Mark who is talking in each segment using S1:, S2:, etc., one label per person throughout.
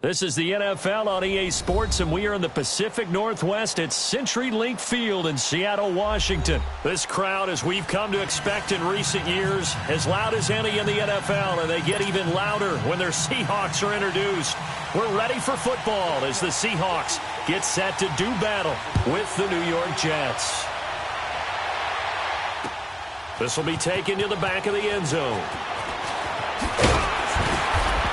S1: This is the NFL on EA Sports, and we are in the Pacific Northwest at CenturyLink Field in Seattle, Washington. This crowd, as we've come to expect in recent years, as loud as any in the NFL, and they get even louder when their Seahawks are introduced. We're ready for football as the Seahawks get set to do battle with the New York Jets. This will be taken to the back of the end zone.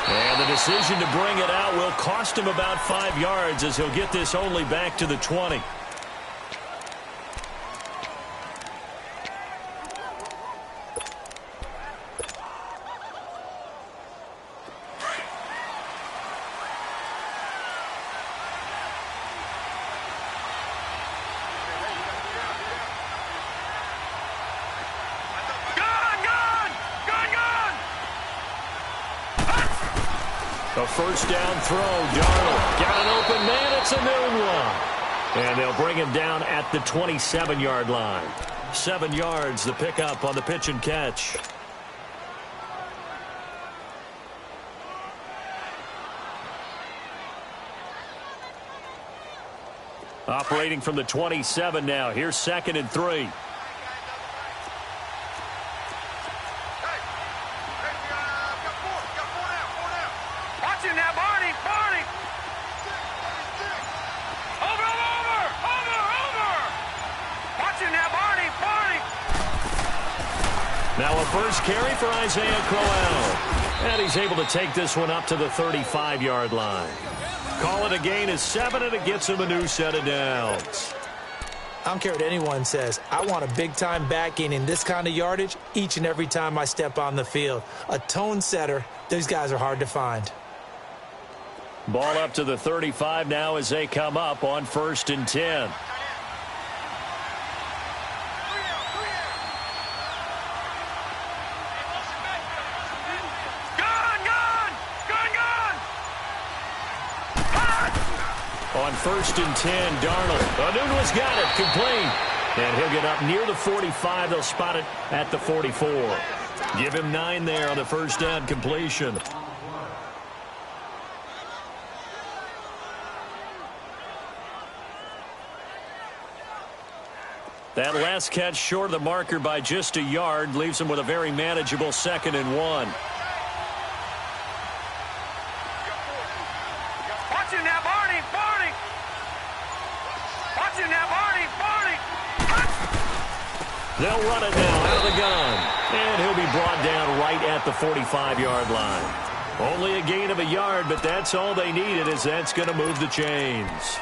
S1: And the decision to bring it out will cost him about 5 yards as he'll get this only back to the 20. A first down throw. Darnold got an open man. It's a noon one. And they'll bring him down at the 27-yard line. 7 yards, the pickup on the pitch and catch. Operating from the 27 now. Here's 2nd and 3. Now a first carry for Isaiah Crowell. And he's able to take this one up to the 35-yard line. Call it a gain of 7, and it gets him a new set of downs.
S2: I don't care what anyone says. I want a big-time back gaining this kind of yardage each and every time I step on the field. A tone setter. These guys are hard to find.
S1: Ball up to the 35 now as they come up on 1st and 10. On 1st and 10, Darnold. Anunu's got it, complete. And he'll get up near the 45. They'll spot it at the 44. Give him 9 there on the first down completion. That last catch short of the marker by just a yard leaves him with a very manageable 2nd and 1. They'll run it now out of the gun. And he'll be brought down right at the 45-yard line. Only a gain of a yard, but that's all they needed, as that's going to move the chains.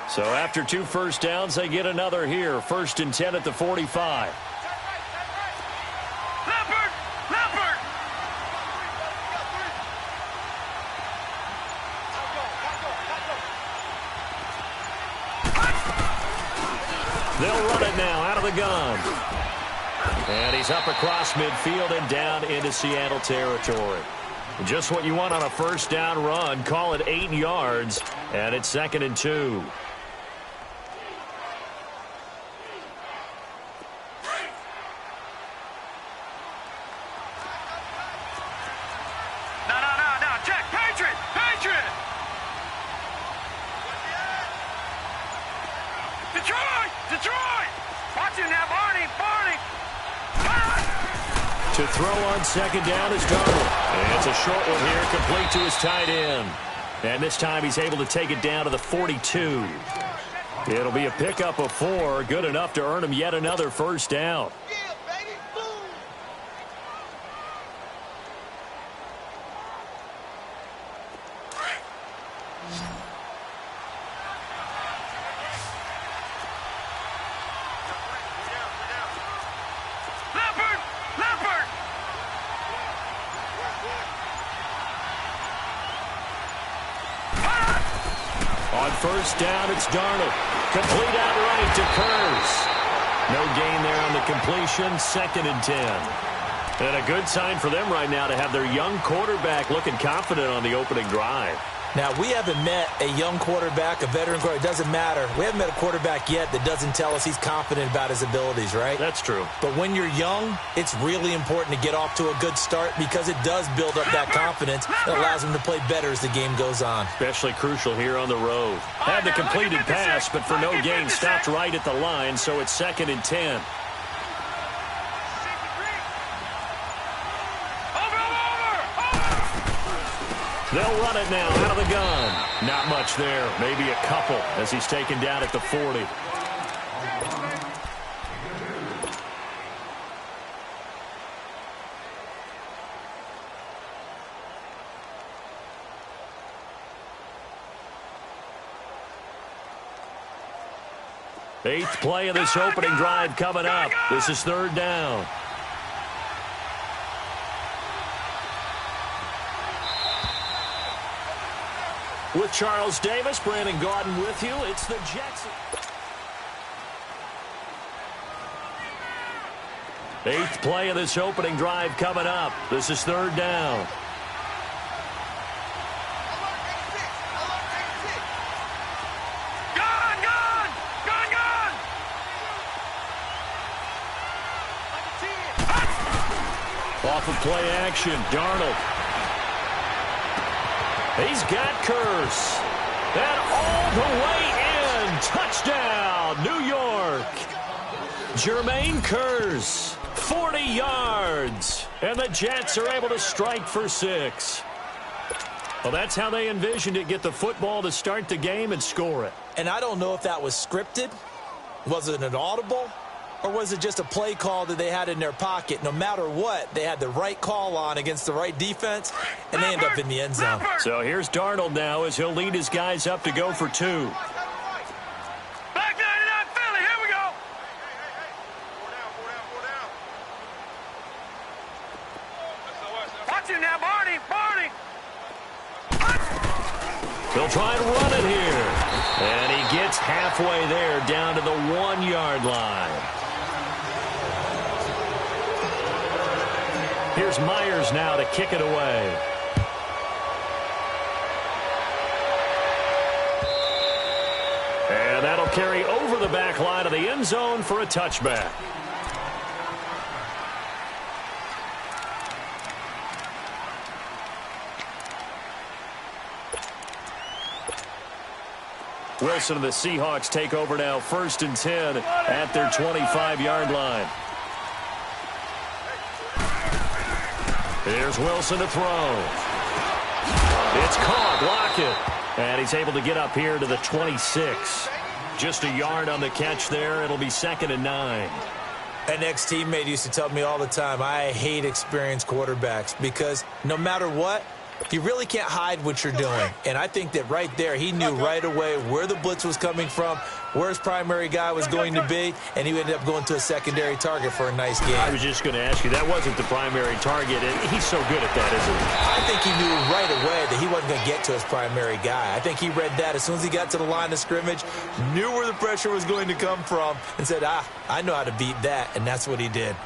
S1: So after 2 first downs, they get another here. 1st and 10 at the 45. They'll run it now out of the gun. And he's up across midfield and down into Seattle territory. Just what you want on a first down run. Call it 8 yards, and it's 2nd and 2. To throw on 2nd down is Darnold. And it's a short one here, complete to his tight end. And this time he's able to take it down to the 42. It'll be a pickup of 4, good enough to earn him yet another first down. On first down, it's Darnold. Complete outright to Kurz. No gain there on the completion. 2nd and 10. And a good sign for them right now to have their young quarterback looking confident on the opening drive.
S2: Now, we haven't met a young quarterback, a veteran quarterback. It doesn't matter. We haven't met a quarterback yet that doesn't tell us he's confident about his abilities, right?
S1: That's true.
S2: But when you're young, it's really important to get off to a good start because it does build up that confidence that allows him to play better as the game goes on.
S1: Especially crucial here on the road. Had the completed pass, but for no gain, stopped right at the line, so it's 2nd and 10. They'll run it now out of the gun. Not much there. Maybe a couple as he's taken down at the 40. Eighth play of this opening drive coming up. This is 3rd down. With Charles Davis, Brandon Gaudin with you. It's the Jets. 8th play of this opening drive coming up. This is 3rd down. Off of play action, Darnold. He's got Curse. And all the way in. Touchdown, New York. Jermaine Curse, 40 yards. And the Jets are able to strike for 6. Well, that's how they envisioned it. Get the football to start the game and score it.
S2: And I don't know if that was scripted. Was it an audible? Or was it just a play call that they had in their pocket? No matter what, they had the right call on against the right defense, and they end up in the end zone.
S1: So here's Darnold now as he'll lead his guys up to go for 2.
S3: Back 99 Philly, here we go. Watch it now, Barney, Barney.
S1: He'll try and run it here. And he gets halfway there down to the 1-yard line. Here's Myers now to kick it away. And that'll carry over the back line of the end zone for a touchback. Wilson and the Seahawks take over now, 1st and 10 at their 25-yard line. Here's Wilson to throw. It's caught, Lockett. And he's able to get up here to the 26. Just a yard on the catch there. It'll be 2nd and 9.
S2: An ex-teammate used to tell me all the time, I hate experienced quarterbacks because no matter what, you really can't hide what you're doing. And I think that right there, he knew right away where the blitz was coming from, where his primary guy was going to be, and he ended up going to a secondary target for a nice game.
S1: I was just going to ask you, that wasn't the primary target, and he's so good at that, isn't he?
S2: I think he knew right away that he wasn't going to get to his primary guy. I think he read that as soon as he got to the line of scrimmage, knew where the pressure was going to come from, and said, I know how to beat that, and that's what he did.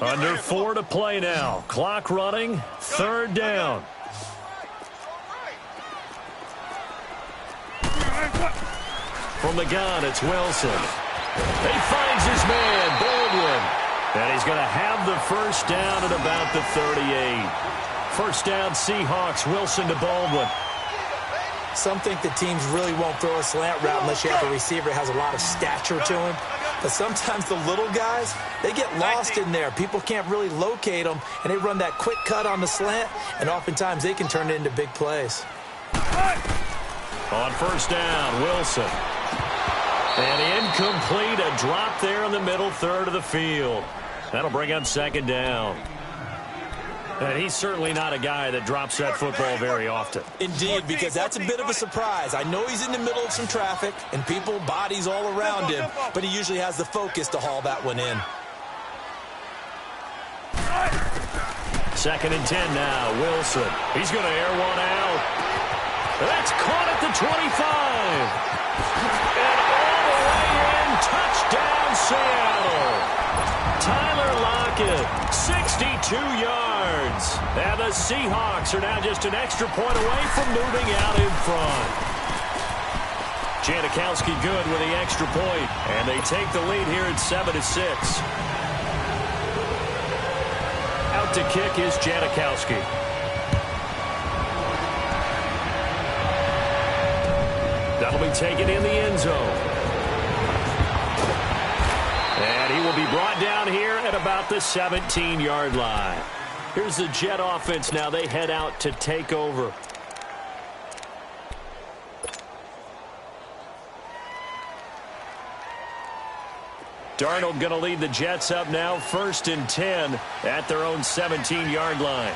S1: Under 4 to play now. Clock running. 3rd down. From the gun, it's Wilson. He finds his man, Baldwin. And he's going to have the 1st down at about the 38. 1st down, Seahawks. Wilson to Baldwin.
S2: Some think that teams really won't throw a slant route unless you have a receiver that has a lot of stature to him. But sometimes the little guys, they get lost in there. People can't really locate them, and they run that quick cut on the slant, and oftentimes they can turn it into big plays.
S1: On 1st down, Wilson. And incomplete, a drop there in the middle third of the field. That'll bring up 2nd down. And he's certainly not a guy that drops that football very often.
S2: Indeed, because that's a bit of a surprise. I know he's in the middle of some traffic and people, bodies all around him, but he usually has the focus to haul that one in.
S1: 2nd and 10 now, Wilson. He's going to air one out. That's caught at the 25. And all the way in Touchdown, Seattle. Tyler Lockett, 62 yards. And the Seahawks are now just an extra point away from moving out in front. Janikowski good with the extra point, and they take the lead here at 7-6. Out to kick is Janikowski. That'll be taken in the end zone. And he will be brought down here at about the 17-yard line. Here's the Jet offense now. They head out to take over. Darnold going to lead the Jets up now, 1st and 10 at their own 17-yard line.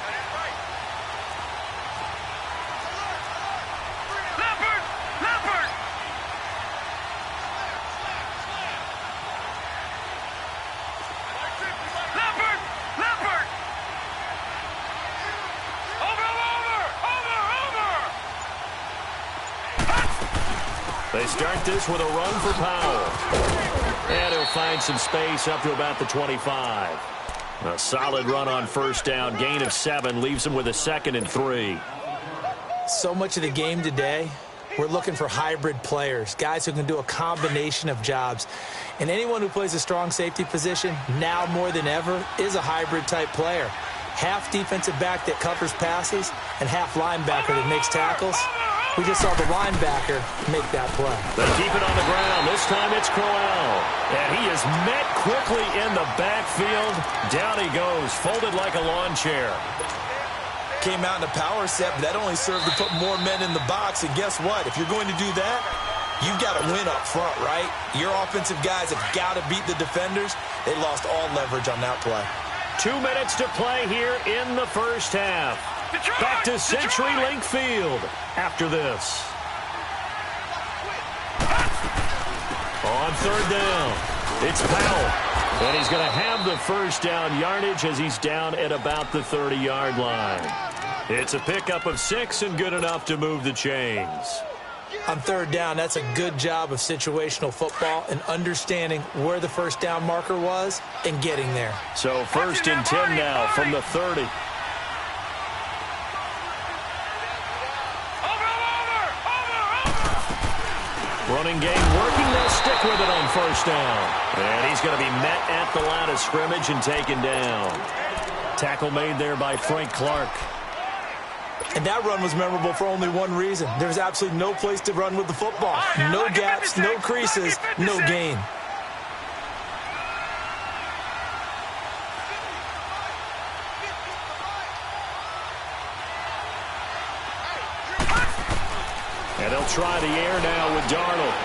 S1: They start this with a run for Powell. And he'll find some space up to about the 25. A solid run on 1st down. Gain of 7 leaves him with a 2nd and 3.
S2: So much of the game today, we're looking for hybrid players, guys who can do a combination of jobs. And anyone who plays a strong safety position, now more than ever, is a hybrid-type player. Half defensive back that covers passes and half linebacker that makes tackles. We just saw the linebacker make that play.
S1: They keep it on the ground. This time it's Crowell. And he is met quickly in the backfield. Down he goes, folded like a lawn chair.
S2: Came out in a power set, but that only served to put more men in the box. And guess what? If you're going to do that, you've got to win up front, right? Your offensive guys have got to beat the defenders. They lost all leverage on that play.
S1: 2 minutes to play here in the 1st half. Back to CenturyLink Field after this. On 3rd down, it's Powell. And he's going to have the 1st down yardage as he's down at about the 30-yard line. It's a pickup of 6 and good enough to move the chains.
S2: On 3rd down, that's a good job of situational football and understanding where the 1st down marker was and getting there.
S1: So 1st and 10 now from the 30. Running game working. They'll stick with it on 1st down. And he's going to be met at the line of scrimmage and taken down. Tackle made there by Frank Clark.
S2: And that run was memorable for only one reason. There's absolutely no place to run with the football. No gaps, no creases, no gain.
S1: And they'll try the air now with Darnold.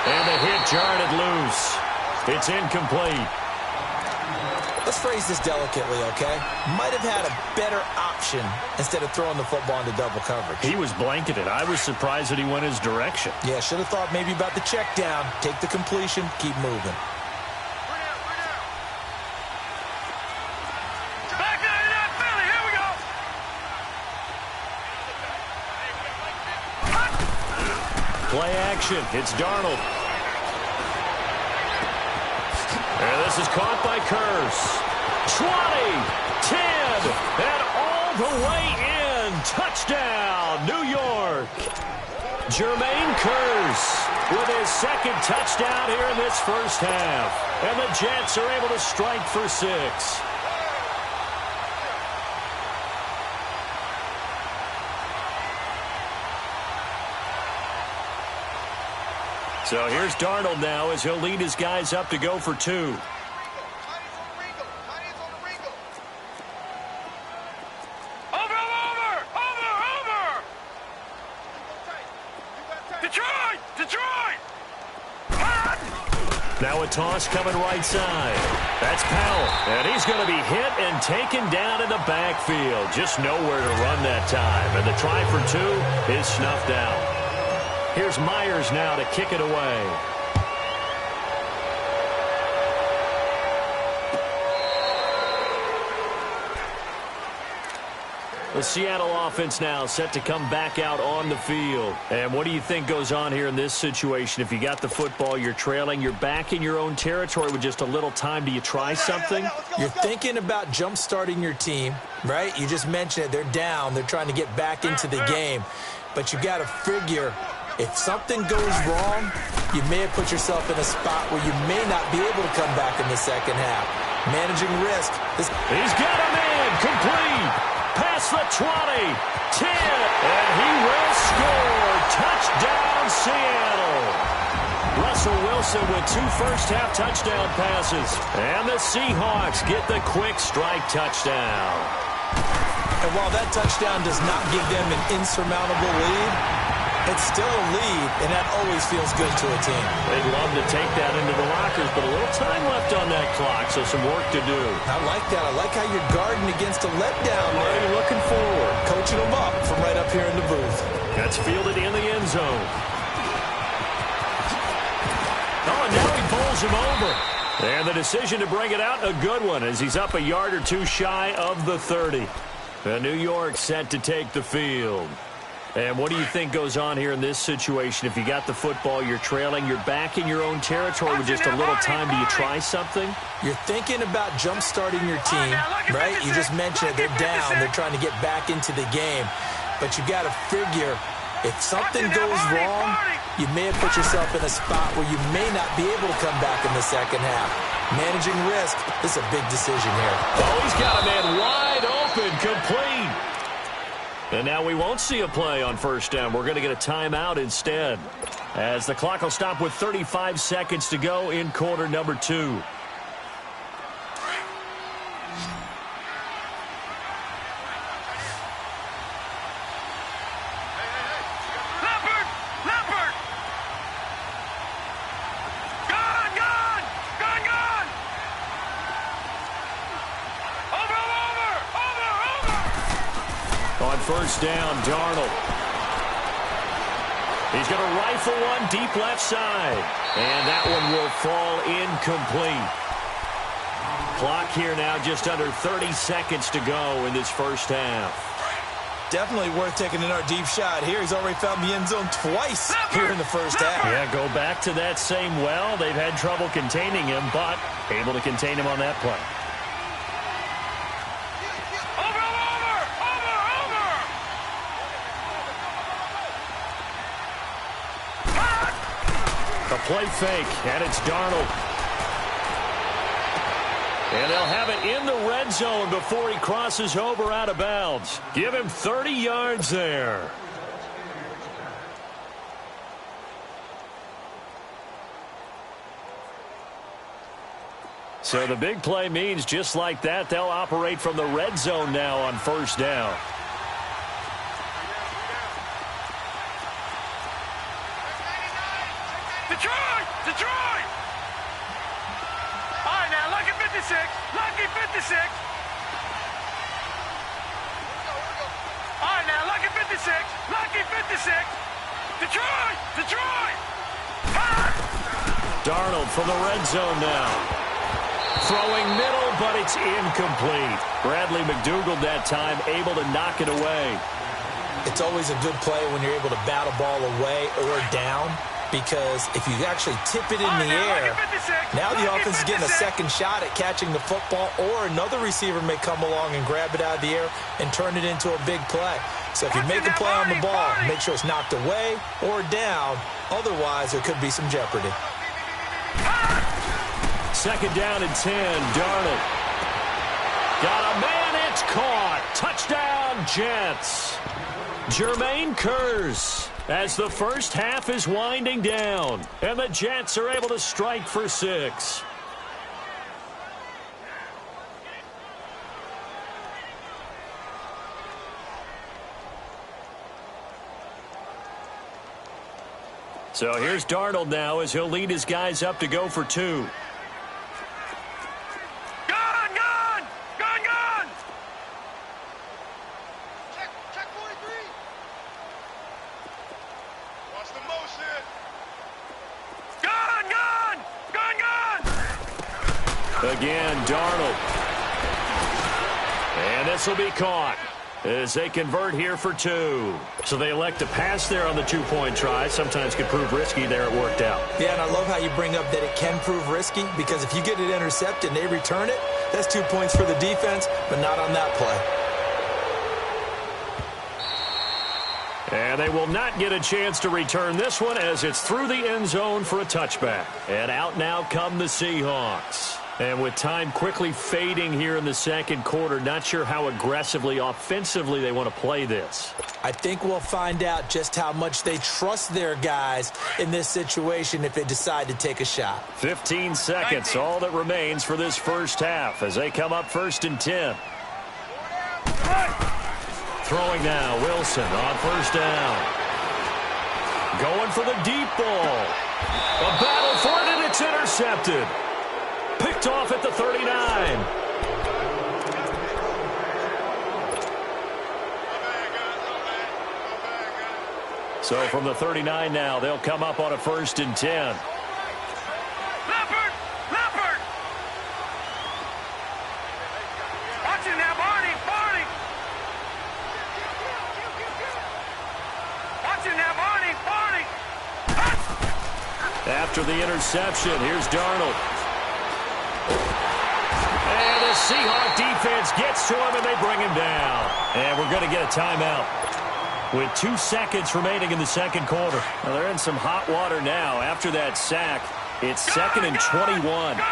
S1: And the hit jarred it loose. It's incomplete.
S2: Let's phrase this delicately, okay? Might have had a better option instead of throwing the football into double coverage.
S1: He was blanketed. I was surprised that he went his direction.
S2: Yeah, should have thought maybe about the check down. Take the completion, keep moving.
S1: Play action. It's Darnold. And this is caught by Curse. 20, 10, and all the way in. Touchdown, New York. Jermaine Curse with his 2nd touchdown here in this 1st half. And the Jets are able to strike for 6. So here's Darnold now as he'll lead his guys up to go for 2.
S3: Over! Detroit!
S1: Now a toss coming right side. That's Powell. And he's going to be hit and taken down in the backfield. Just nowhere to run that time. And the try for 2 is snuffed out. Here's Myers now to kick it away. The Seattle offense now set to come back out on the field. And what do you think goes on here in this situation? If you got the football, you're trailing, you're back in your own territory with just a little time. Do you try something?
S2: You're thinking about jump-starting your team, right? You just mentioned it. They're down. They're trying to get back into the game. But you got to figure, if something goes wrong, you may have put yourself in a spot where you may not be able to come back in the second half. Managing risk.
S1: He's got a man complete. Past the 20, 10, and he will score. Touchdown, Seattle. Russell Wilson with 2 first-half touchdown passes. And the Seahawks get the quick strike touchdown.
S2: And while that touchdown does not give them an insurmountable lead, it's still a lead, and that always feels good to a team.
S1: They'd love to take that into the lockers, but a little time left on that clock, so some work to do.
S2: I like that. I like how you're guarding against a letdown.
S1: Already looking forward.
S2: Coaching them up from right up here in the booth.
S1: That's fielded in the end zone. Oh, and now he bowls him over. And the decision to bring it out, a good one, as he's up a yard or two shy of the 30. The New York set to take the field. And what do you think goes on here in this situation? If you got the football, you're trailing, you're back in your own territory with just a little time. Do you try something?
S2: You're thinking about jump-starting your team, right? You just mentioned it. They're down. They're trying to get back into the game. But you got to figure, if something goes wrong, you may have put yourself in a spot where you may not be able to come back in the second half. Managing risk, this is a big decision here.
S1: Oh, he's got a man wide open, complete. And now we won't see a play on first down. We're going to get a timeout instead, as the clock will stop with 35 seconds to go in quarter number 2. First down, Darnold. He's going to rifle one deep left side. And that one will fall incomplete. Clock here now just under 30 seconds to go in this first half.
S2: Definitely worth taking another deep shot here. He's already found the end zone twice here in the first half.
S1: Yeah, go back to that same well. They've had trouble containing him, but able to contain him on that play. Play fake, and it's Darnold. And they'll have it in the red zone before he crosses over out of bounds. Give him 30 yards there. So the big play means just like that, they'll operate from the red zone now on first down.
S3: Detroit! All right, now, lucky 56. Lucky 56. All right, now, lucky 56. Lucky 56. Detroit!
S1: Darnold from the red zone now. Throwing middle, but it's incomplete. Bradley McDougald that time able to knock it away.
S2: It's always a good play when you're able to bat a ball away or down. Because if you actually tip it in the air, now the offense is getting a second shot at catching the football, or another receiver may come along and grab it out of the air and turn it into a big play. So if you make a play on the ball, make sure it's knocked away or down. Otherwise, there could be some jeopardy.
S1: Second down and 10, Darnold. Got a man, it's caught. Touchdown, Jets. Jermaine Kearse. As the first half is winding down, and the Jets are able to strike for 6. So here's Darnold now as he'll lead his guys up to go for 2. Again, Darnold. And this will be caught. as they convert here for 2. So they elect to pass there on the 2-point try. Sometimes could prove risky. There it worked out.
S2: Yeah, and I love how you bring up that it can prove risky, because if you get it intercepted and they return it, that's 2 points for the defense, but not on that play.
S1: And they will not get a chance to return this one as it's through the end zone for a touchback. And out now come the Seahawks. And with time quickly fading here in the second quarter, not sure how aggressively, offensively they want to play this.
S2: I think we'll find out just how much they trust their guys in this situation if they decide to take a shot.
S1: 15 seconds, all that remains for this first half as they come up 1st and 10. Throwing now, Wilson on 1st down. Going for the deep ball. A battle for it, and it's intercepted. Picked off at the 39. So from the 39 now, they'll come up on a 1st and 10.
S3: Leopard! Leopard! Watch it now, Barney! Barney! Watch it now, Barney! Barney!
S1: After the interception, here's Darnold. And the Seahawk defense gets to him, and they bring him down. And we're going to get a timeout with 2 seconds remaining in the second quarter. Well, they're in some hot water now. After that sack, it's 2nd and 21.
S3: Gun!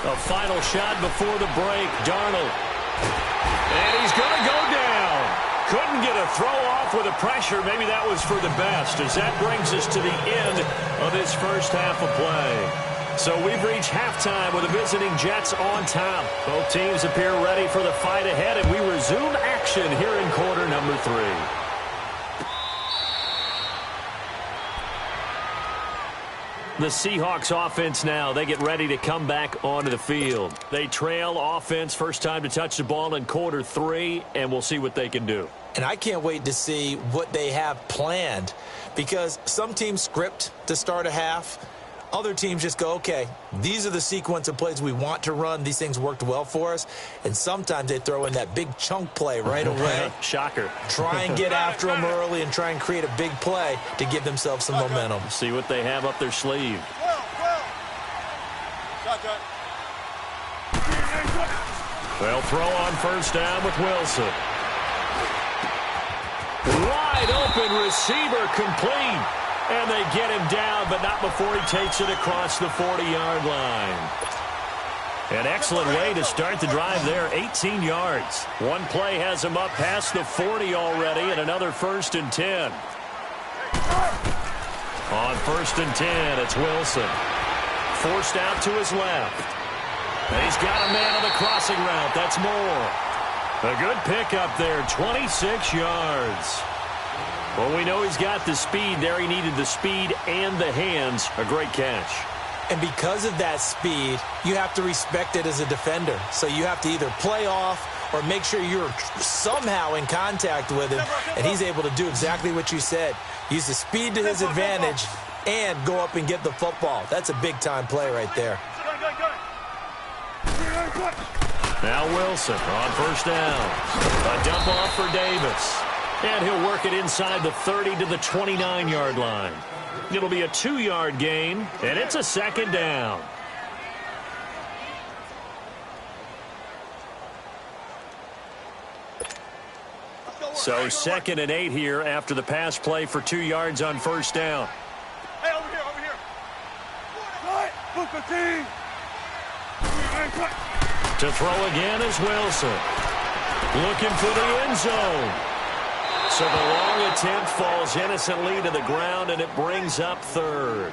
S1: A final shot before the break, Darnold. And he's going to go down. Couldn't get a throw off with the pressure. Maybe that was for the best, as that brings us to the end of this first half of play. So we've reached halftime with the visiting Jets on top. Both teams appear ready for the fight ahead, and we resume action here in quarter number 3. The Seahawks offense now, they get ready to come back onto the field. They trail offense, first time to touch the ball in quarter 3, and we'll see what they can do.
S2: And I can't wait to see what they have planned, because some teams script to start a half. Other teams just go, okay, these are the sequence of plays we want to run. These things worked well for us. And sometimes they throw in that big chunk play right away.
S1: Shocker.
S2: Try and get after them early and try and create a big play to give themselves some momentum.
S1: See what they have up their sleeve. They'll throw on first down with Wilson. Wide open receiver, complete. And they get him down, but not before he takes it across the 40-yard line. An excellent way to start the drive there, 18 yards. One play has him up past the 40 already, and another 1st and 10. On 1st and 10, it's Wilson. Forced out to his left. And he's got a man on the crossing route. That's Moore. A good pickup there, 26 yards. Well, we know he's got the speed there. He needed the speed and the hands. A great catch.
S2: And because of that speed, you have to respect it as a defender. So you have to either play off or make sure you're somehow in contact with him. And he's able to do exactly what you said. Use the speed to his advantage and go up and get the football. That's a big-time play right there.
S1: Now Wilson on first down. A dump off for Davis. And he'll work it inside the 30 to the 29-yard line. It'll be a 2-yard gain, and it's a 2nd down. So 2nd and 8 here after the pass play for 2 yards on first down.
S3: Hey, over here, over here.
S1: To throw again is Wilson. Looking for the end zone. So the long attempt falls innocently to the ground, and it brings up 3rd.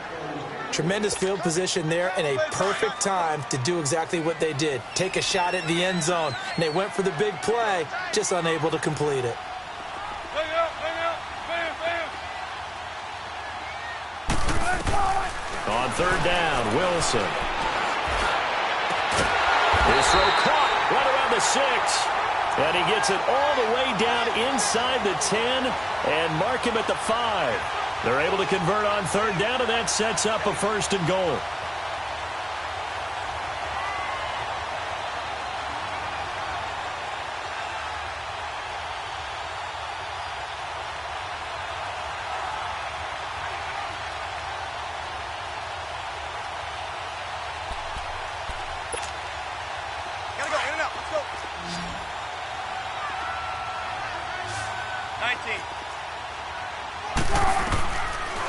S2: Tremendous field position there and a perfect time to do exactly what they did. Take a shot at the end zone. And they went for the big play, just unable to complete it.
S1: On 3rd down, Wilson. His throw caught right around the 6. And he gets it all the way down inside the 10 and mark him at the 5. They're able to convert on third down, and that sets up a first and goal.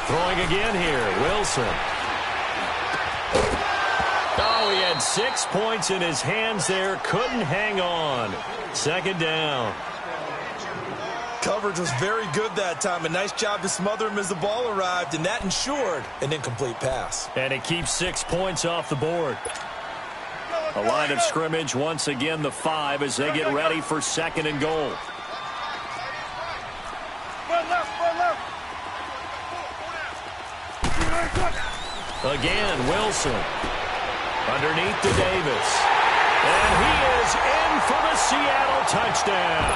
S1: Throwing again here, Wilson. Oh, he had 6 points in his hands there. Couldn't hang on. Second down.
S2: Coverage was very good that time. A nice job to smother him as the ball arrived, and that ensured an incomplete pass.
S1: And it keeps 6 points off the board. A line of scrimmage, once again, the 5 as they get ready for second and goal. Again, Wilson. Underneath to Davis. And he is in for the Seattle touchdown.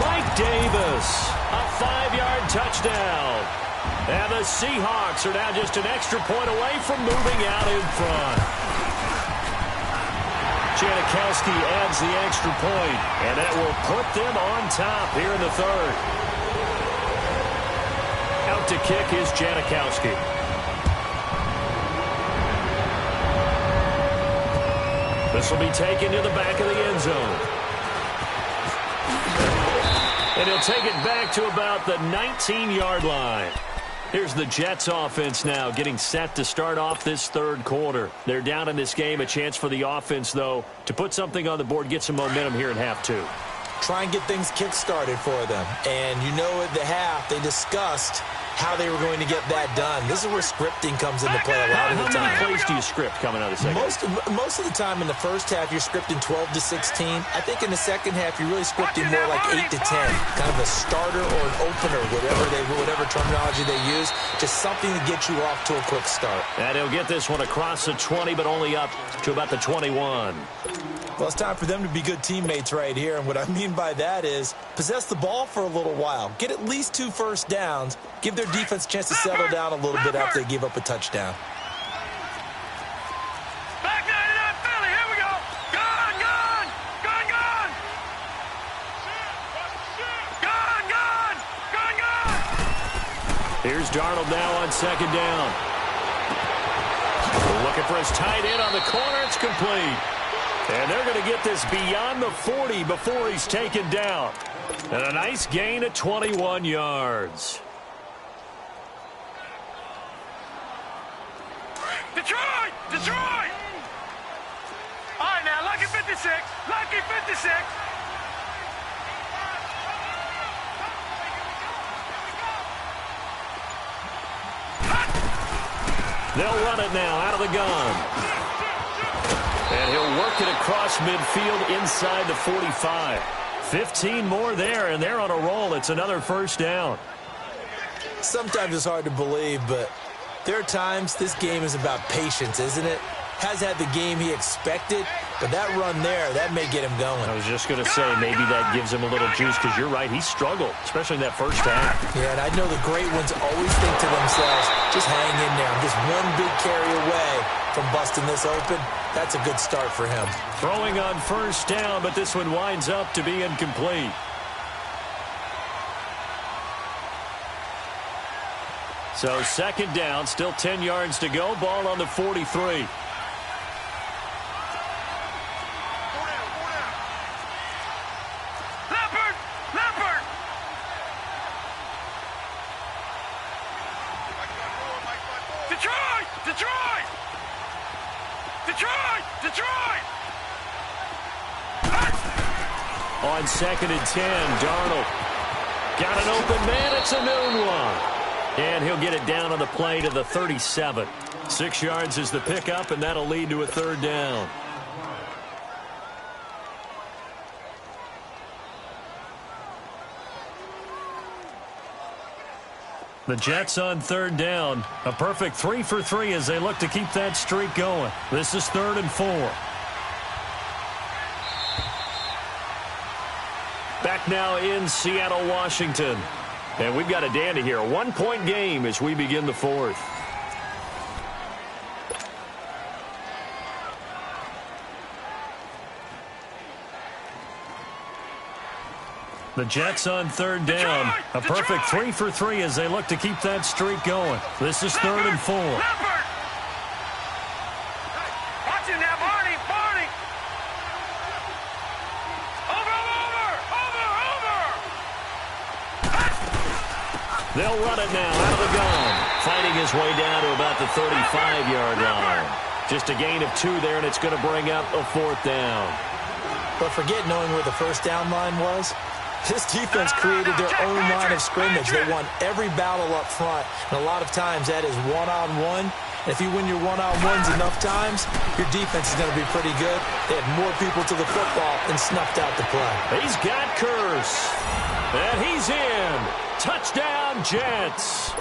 S1: Mike Davis, a 5-yard touchdown. And the Seahawks are now just an extra point away from moving out in front. Janikowski adds the extra point, and that will put them on top here in the third. Out to kick is Janikowski. This will be taken to the back of the end zone. And he'll take it back to about the 19-yard line. Here's the Jets offense now getting set to start off this third quarter. They're down in this game. A chance for the offense, though, to put something on the board, get some momentum here in half two.
S2: Try and get things kick-started for them. And you know at the half, they discussed how they were going to get that done. This is where scripting comes into play a lot of the time.
S1: How many plays do you script coming out of the second?
S2: Most of the time in the first half, you're scripting 12 to 16. I think in the second half, you're really scripting more like 8 to 10. Kind of a starter or an opener, whatever terminology they use. Just something to get you off to a quick start.
S1: And he'll get this one across the 20, but only up to about the 21.
S2: Well, it's time for them to be good teammates right here. And what I mean by that is possess the ball for a little while. Get at least 2 first downs. Give their defense a chance to settle down a little bit after they give up a touchdown.
S3: Back 99 Philly, here we go. Gone, gone, gone, gone. Gone, gone, gone, gone.
S1: Here's Darnold now on second down. Looking for his tight end on the corner. It's complete. And they're going to get this beyond the 40 before he's taken down. And a nice gain of 21 yards.
S3: Detroit! Detroit! All right, now, lucky 56. Lucky 56.
S1: They'll run it now out of the gun. And he'll work it across midfield inside the 45. 15 more there, and they're on a roll. It's another first down.
S2: Sometimes it's hard to believe, but there are times this game is about patience, isn't it? Has had the game he expected, but that run there, that may get him going.
S1: I was just going to say, maybe that gives him a little juice, because you're right, he struggled, especially in that first half.
S2: Yeah, and I know the great ones always think to themselves, just hang in there. I'm just one big carry away from busting this open. That's a good start for him.
S1: Throwing on first down, but this one winds up to be incomplete. So second down, still 10 yards to go. Ball on the 43. On second and 10, Darnold got an open man. It's a noon one. And he'll get it down on the play to the 37. 6 yards is the pickup, and that'll lead to a third down. The Jets on third down. A perfect 3 for 3 as they look to keep that streak going. This is 3rd and 4. now in Seattle, Washington. And we've got a dandy here. A 1-point game as we begin the fourth. The Jets on third down. A perfect 3 for 3 as they look to keep that streak going. This is 3rd and 4.
S3: Watch him now, Barney. Over.
S1: They'll run it now out of the gun. Fighting his way down to about the 35-yard line. Just a gain of 2 there, and it's going to bring up a 4th down.
S2: But forget knowing where the first down line was. This defense created their own line of scrimmage. They won every battle up front, and a lot of times that is one-on-one. And if you win your one-on-ones enough times, your defense is going to be pretty good. They had more people to the football and snuffed out the play.
S1: He's got Curse. And he's in. Touchdown, Jets.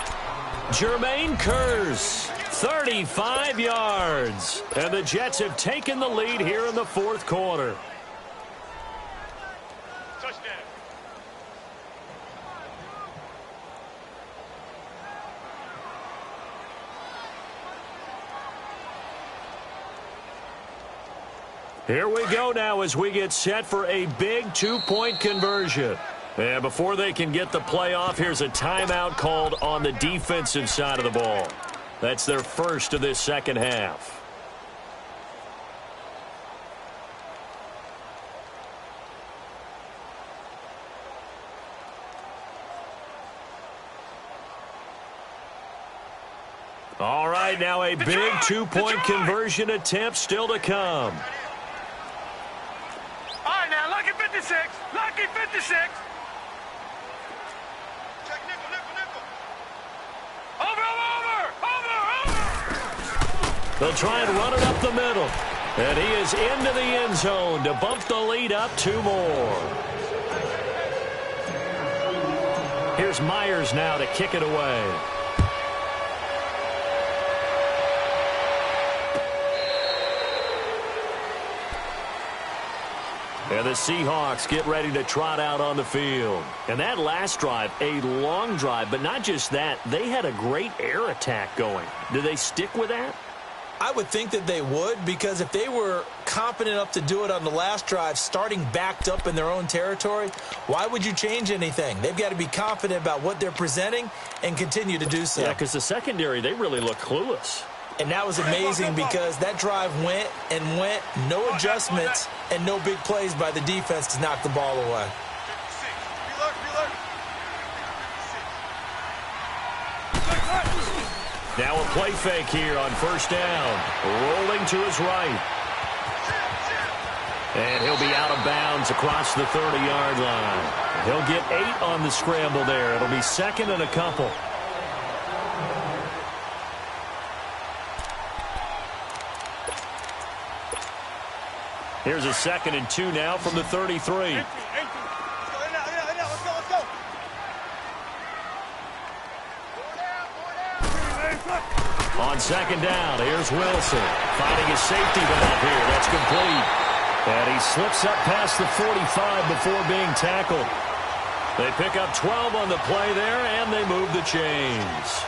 S1: Jermaine Curse, 35 yards. And the Jets have taken the lead here in the fourth quarter. Here we go now as we get set for a big 2-point conversion. And before they can get the play off, here's a timeout called on the defensive side of the ball. That's their first of this second half. All right, now a big 2-point conversion attempt still to come.
S3: All right, now, lucky 56. Lucky 56. Check nickel. Over.
S1: They'll try and run it up the middle. And he is into the end zone to bump the lead up 2 more. Here's Myers now to kick it away. And the Seahawks get ready to trot out on the field. And that last drive, a long drive, but not just that. They had a great air attack going. Do they stick with that?
S2: I would think that they would, because if they were confident enough to do it on the last drive, starting backed up in their own territory, why would you change anything? They've got to be confident about what they're presenting and continue to do so.
S1: Yeah, because the secondary, they really look clueless.
S2: And that was amazing because that drive went and went, no adjustments, and no big plays by the defense to knock the ball away.
S1: Now a play fake here on first down. Rolling to his right. And he'll be out of bounds across the 30-yard line. He'll get 8 on the scramble there. It'll be 2nd and a couple. Here's a 2nd and 2 now from the 33. On second down, here's Wilson. Finding his safety valve here. That's complete. And he slips up past the 45 before being tackled. They pick up 12 on the play there, and they move the chains.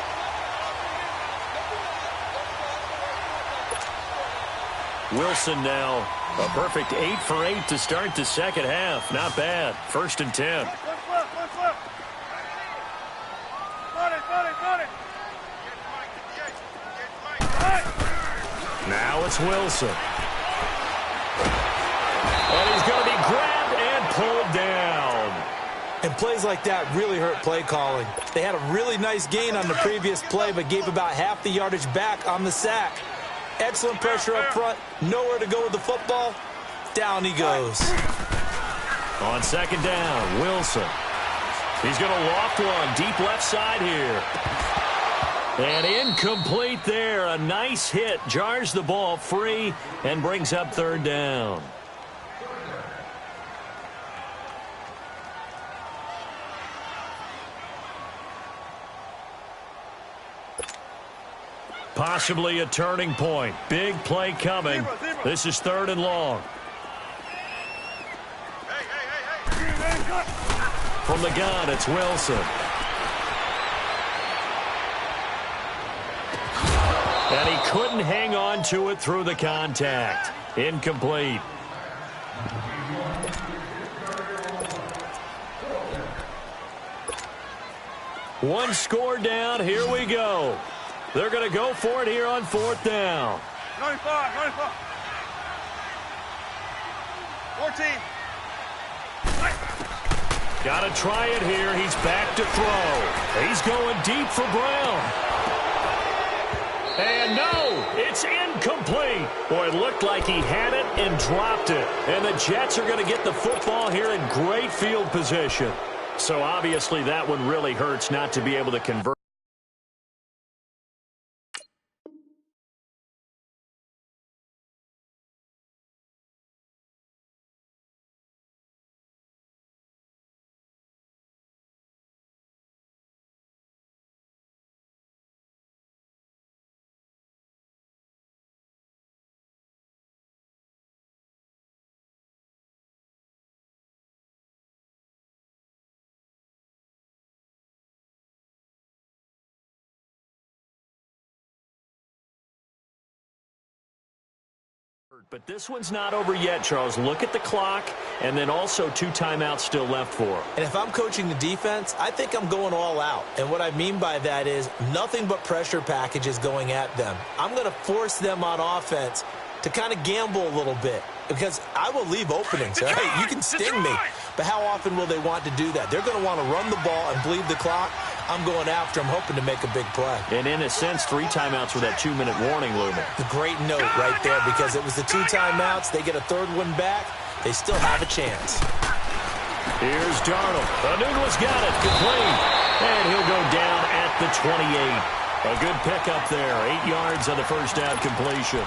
S1: Wilson now a perfect 8 for 8 to start the second half. Not bad. 1st and 10. Now it's Wilson. And he's going to be grabbed and pulled down.
S2: And plays like that really hurt play calling. They had a really nice gain on the previous play, but gave about half the yardage back on the sack. Excellent pressure up front. Nowhere to go with the football. Down he goes.
S1: On second down, Wilson. He's going to loft one deep left side here. And incomplete there. A nice hit. Jars the ball free and brings up 3rd down. Possibly a turning point. Big play coming. This is 3rd and long.
S3: Hey.
S1: From the gun, it's Wilson. And he couldn't hang on to it through the contact. Incomplete. One score down. Here we go. They're going to go for it here on 4th down.
S3: 95, 95. 14.
S1: Got to try it here. He's back to throw. He's going deep for Brown. And no, it's incomplete. Boy, it looked like he had it and dropped it. And the Jets are going to get the football here in great field position. So obviously that one really hurts not to be able to convert. But this one's not over yet, Charles. Look at the clock, and then also 2 timeouts still left for him.
S2: And if I'm coaching the defense, I think I'm going all out. And what I mean by that is nothing but pressure packages going at them. I'm going to force them on offense to kind of gamble a little bit because I will leave openings. Right? You can sting me, but how often will they want to do that? They're going to want to run the ball and bleed the clock. I'm going after him, hoping to make a big play.
S1: And in a sense, 3 timeouts with that 2-minute warning looming.
S2: The great note right there because it was the 2 timeouts. They get a 3rd one back. They still have a chance.
S1: Here's Darnold. Anunwa's got it. Complete. And he'll go down at the 28. A good pickup there. 8 yards on the first down completion.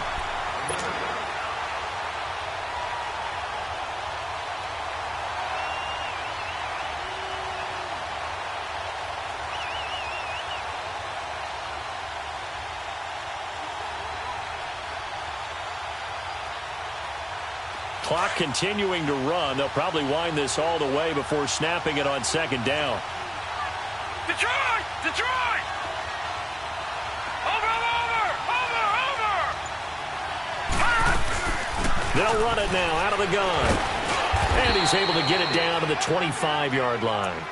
S1: Clock continuing to run. They'll probably wind this all the way before snapping it on 2nd down.
S3: Detroit! Detroit! Over!
S1: They'll run it now out of the gun. And he's able to get it down to the 25-yard line.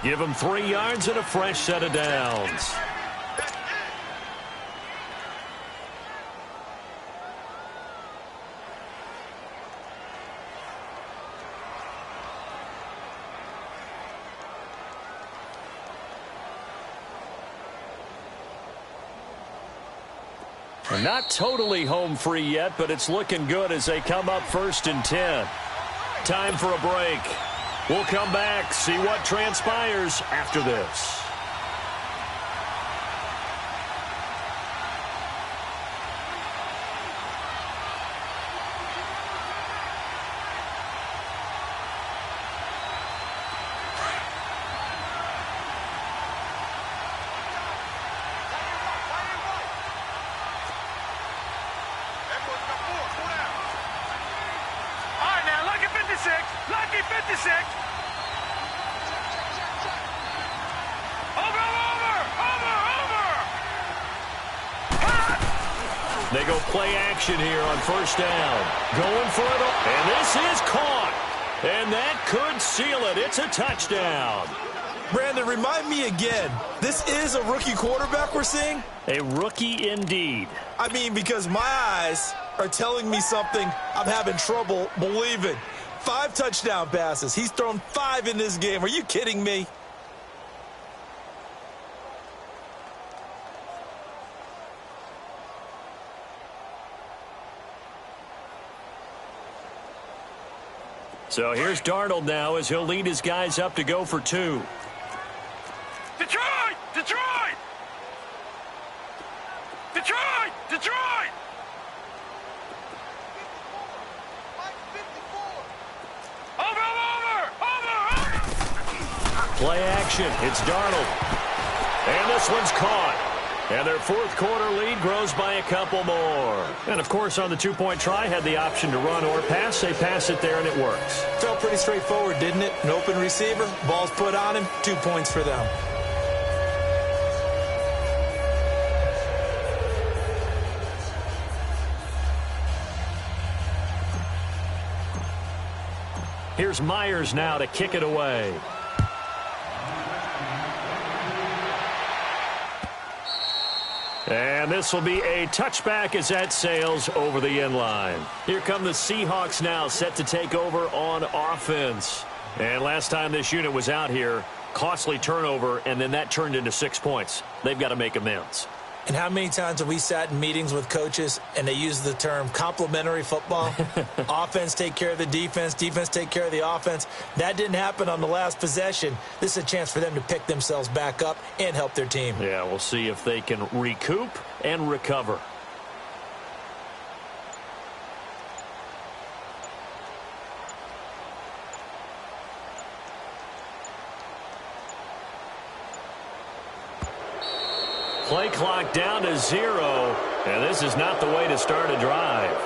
S1: Give him 3 yards and a fresh set of downs. Not totally home free yet, but it's looking good as they come up 1st and 10. Time for a break. We'll come back, see what transpires after this.
S3: Lucky 56. Over.
S1: They go play action here on 1st down. Going for it. And this is caught. And that could seal it. It's a touchdown.
S2: Brandon, remind me again, this is a rookie quarterback we're seeing?
S1: A rookie indeed.
S2: I mean, because my eyes are telling me something I'm having trouble believing. 5 touchdown passes. He's thrown 5 in this game. Are you kidding me?
S1: So here's Darnold now as he'll lead his guys up to go for 2.
S3: Detroit! Detroit! Detroit! Detroit! Over!
S1: Play action. It's Darnold. And this one's caught. And their fourth quarter lead grows by a couple more. And, of course, on the two-point try, had the option to run or pass. They pass it there, and it works.
S2: Felt pretty straightforward, didn't it? An open receiver, ball's put on him, 2 points for them.
S1: Here's Myers now to kick it away. And this will be a touchback as that sails over the end line. Here come the Seahawks now, set to take over on offense. And last time this unit was out here, costly turnover, and then that turned into 6 points. They've got to make amends.
S2: And how many times have we sat in meetings with coaches and they use the term complementary football? Offense take care of the defense, defense take care of the offense. That didn't happen on the last possession. This is a chance for them to pick themselves back up and help their team.
S1: Yeah, we'll see if they can recoup and recover. Play clock down to 0, and this is not the way to start a drive.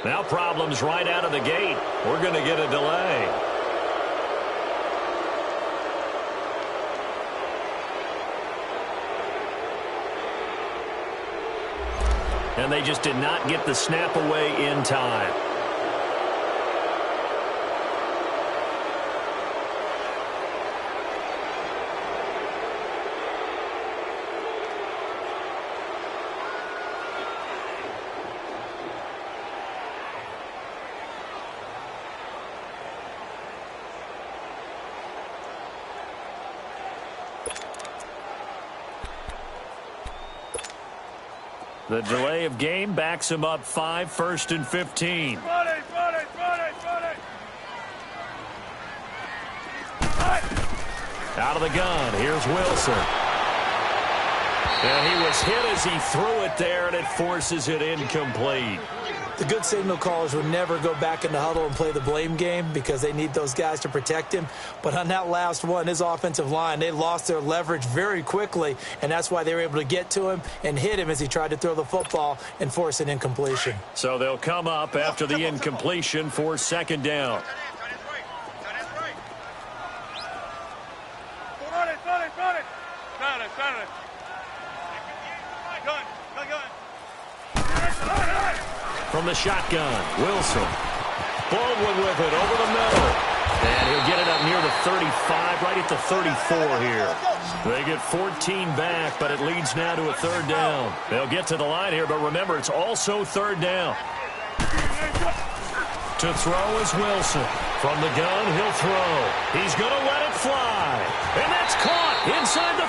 S1: Now problems right out of the gate. We're going to get a delay. And they just did not get the snap away in time. The delay of game backs him up 5, 1st and 15. Out of the gun, here's Wilson. And he was hit as he threw it there, and it forces it incomplete.
S2: The good signal callers would never go back in the huddle and play the blame game because they need those guys to protect him. But on that last one, his offensive line, they lost their leverage very quickly, and that's why they were able to get to him and hit him as he tried to throw the football and force an incompletion.
S1: So they'll come up after the incompletion for 2nd down. From the shotgun, Wilson. Baldwin with it over the middle. And he'll get it up near the 35, right at the 34 here. They get 14 back, but it leads now to a 3rd down. They'll get to the line here, but remember, it's also 3rd down. To throw is Wilson. From the gun, he'll throw. He's going to let it fly. And that's caught inside the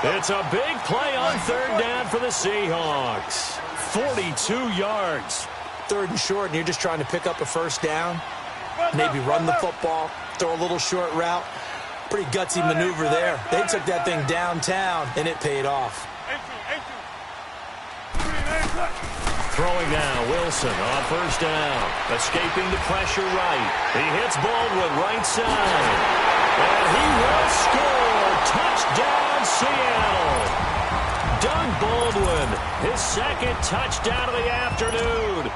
S1: 30. It's a big play on 3rd down for the Seahawks. 42 yards.
S2: 3rd and short, and you're just trying to pick up a 1st down. Maybe run the football, throw a little short route. Pretty gutsy maneuver there. They took that thing downtown, and it paid off.
S1: Throwing now, Wilson on 1st down. Escaping the pressure right. He hits Baldwin right side. And he will score. Touchdown, Seattle. Doug Baldwin, his 2nd touchdown of the afternoon.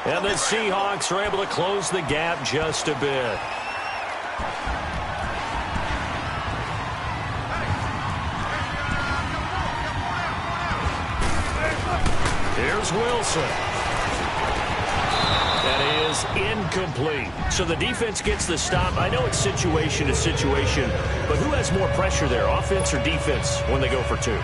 S1: And the Seahawks are able to close the gap just a bit. Here's Wilson. That is incomplete. So the defense gets the stop. I know it's situation to situation, but who has more pressure there, offense or defense, when they go for 2?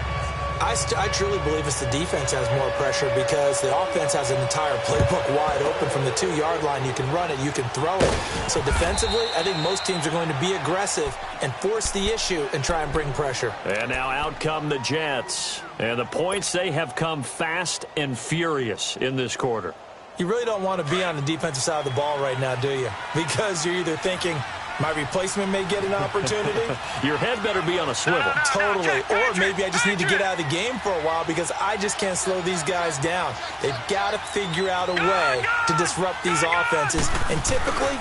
S2: I truly believe it's the defense has more pressure because the offense has an entire playbook wide open from the 2-yard line. You can run it, you can throw it. So defensively, I think most teams are going to be aggressive and force the issue and try and bring pressure.
S1: And now out come the Jets. And the points, they have come fast and furious in this quarter.
S2: You really don't want to be on the defensive side of the ball right now, do you? Because you're either thinking, my replacement may get an opportunity.
S1: Your head better be on a swivel.
S2: Totally. Or maybe I just need to get out of the game for a while because I just can't slow these guys down. They've got to figure out a way to disrupt these offenses. And typically,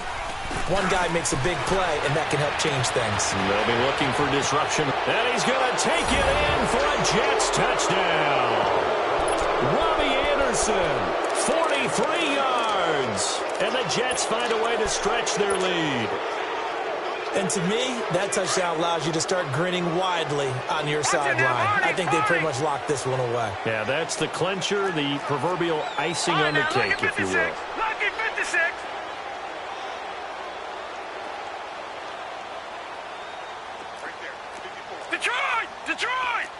S2: one guy makes a big play, and that can help change things.
S1: They'll be looking for disruption. And he's going to take it in for a Jets touchdown. Robbie Anderson, 43 yards. And the Jets find a way to stretch their lead.
S2: And to me, that touchdown allows you to start grinning widely on your sideline. I think they pretty much locked this one away.
S1: Yeah, that's the clincher, the proverbial icing on the cake, if you will.
S3: Lucky 56. Right there. 54. Detroit! Detroit!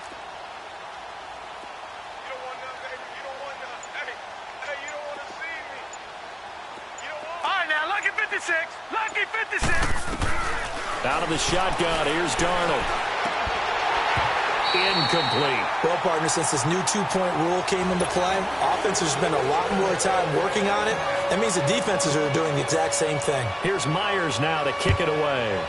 S3: You don't want none, baby. You don't want none. Hey, you don't want to see me. You don't want. All right, now, lucky 56. Lucky 56.
S1: Out of the shotgun, here's Darnold. Incomplete.
S2: Well, partner, since this new two-point rule came into play, offenses spend a lot more time working on it. That means the defenses are doing the exact same thing.
S1: Here's Myers now to kick it away.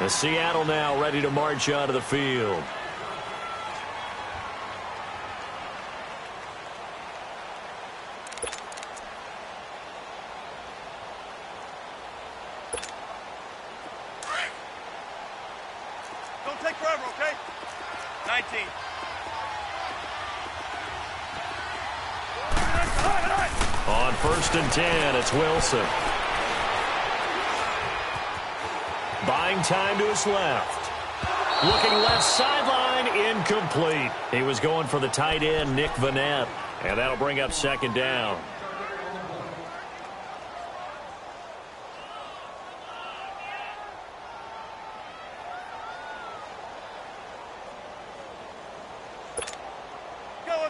S1: The Seattle now ready to march onto the field.
S3: Don't take forever, okay? 19.
S1: On 1st and 10, it's Wilson. Buying time to his left. Looking left sideline, incomplete. He was going for the tight end, Nick Vanette. And that'll bring up 2nd down.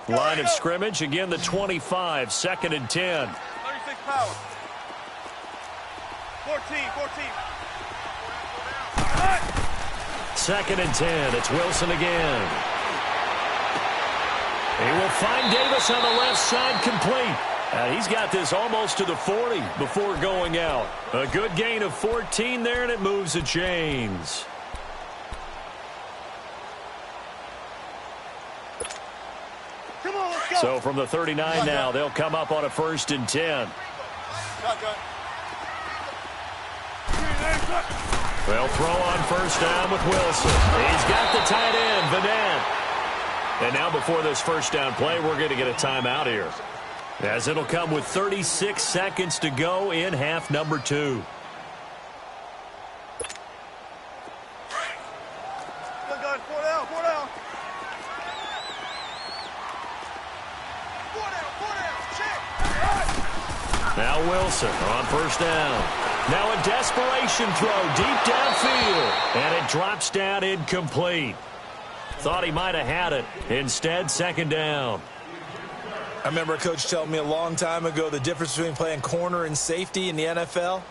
S1: Line of scrimmage, again the 25, 2nd and 10.
S3: 36 power. 14.
S1: 2nd and 10, it's Wilson again. He will find Davis on the left side, complete. And he's got this almost to the 40 before going out. A good gain of 14 there, and it moves the chains. So from the 39 now, they'll come up on a 1st and 10. They'll throw on 1st down with Wilson. He's got the tight end, Vanette. And now before this 1st down play, we're going to get a timeout here, as it'll come with 36 seconds to go in half number 2. Now Wilson on 1st down. Now a desperation throw deep downfield. And it drops down incomplete. Thought he might have had it. Instead, 2nd down.
S2: I remember a coach telling me a long time ago the difference between playing corner and safety in the NFL.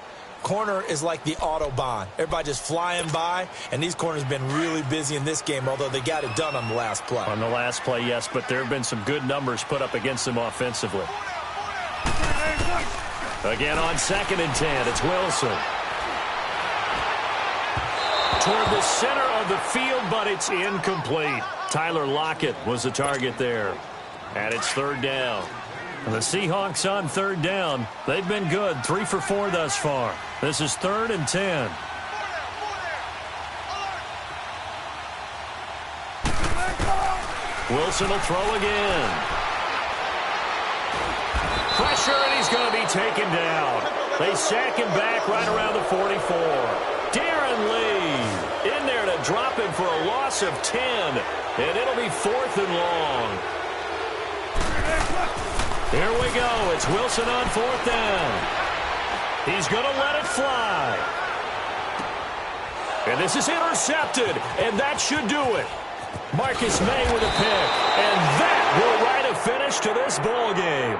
S2: Corner is like the Autobahn. Everybody just flying by, and these corners have been really busy in this game, although they got it done on the last play.
S1: On the last play, yes, but there have been some good numbers put up against them offensively. Again on 2nd and 10, it's Wilson. Toward the center of the field, but it's incomplete. Tyler Lockett was the target there. And it's 3rd down. And the Seahawks on 3rd down. They've been good, 3 for 4 thus far. This is 3rd and 10. Wilson will throw again. Pressure, and he's going to be taken down. They sack him back right around the 44. Darren Lee in there to drop him for a loss of 10. And it'll be 4th and long. Here we go. It's Wilson on 4th down. He's going to let it fly. And this is intercepted, and that should do it. Marcus May with a pick, and that will write a finish to this ball game.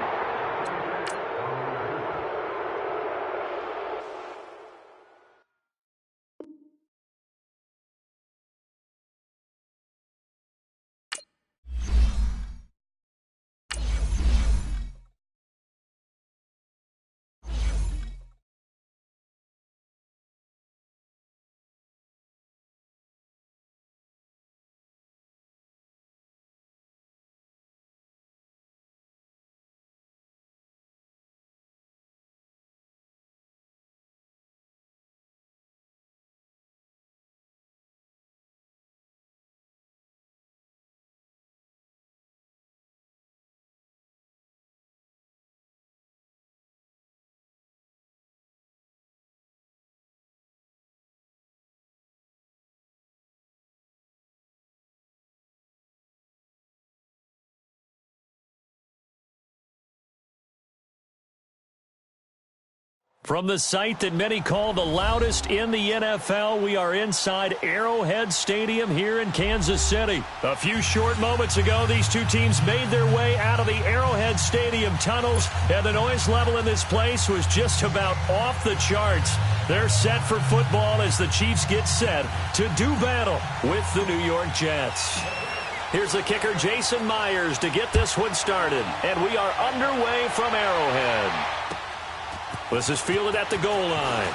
S1: From the site that many call the loudest in the NFL, we are inside Arrowhead Stadium here in Kansas City. A few short moments ago, these two teams made their way out of the Arrowhead Stadium tunnels, and the noise level in this place was just about off the charts. They're set for football as the Chiefs get set to do battle with the New York Jets. Here's the kicker, Jason Myers, to get this one started, and we are underway from Arrowhead. This is fielded at the goal line.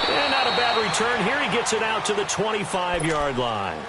S1: And not a bad return here. He gets it out to the 25-yard line.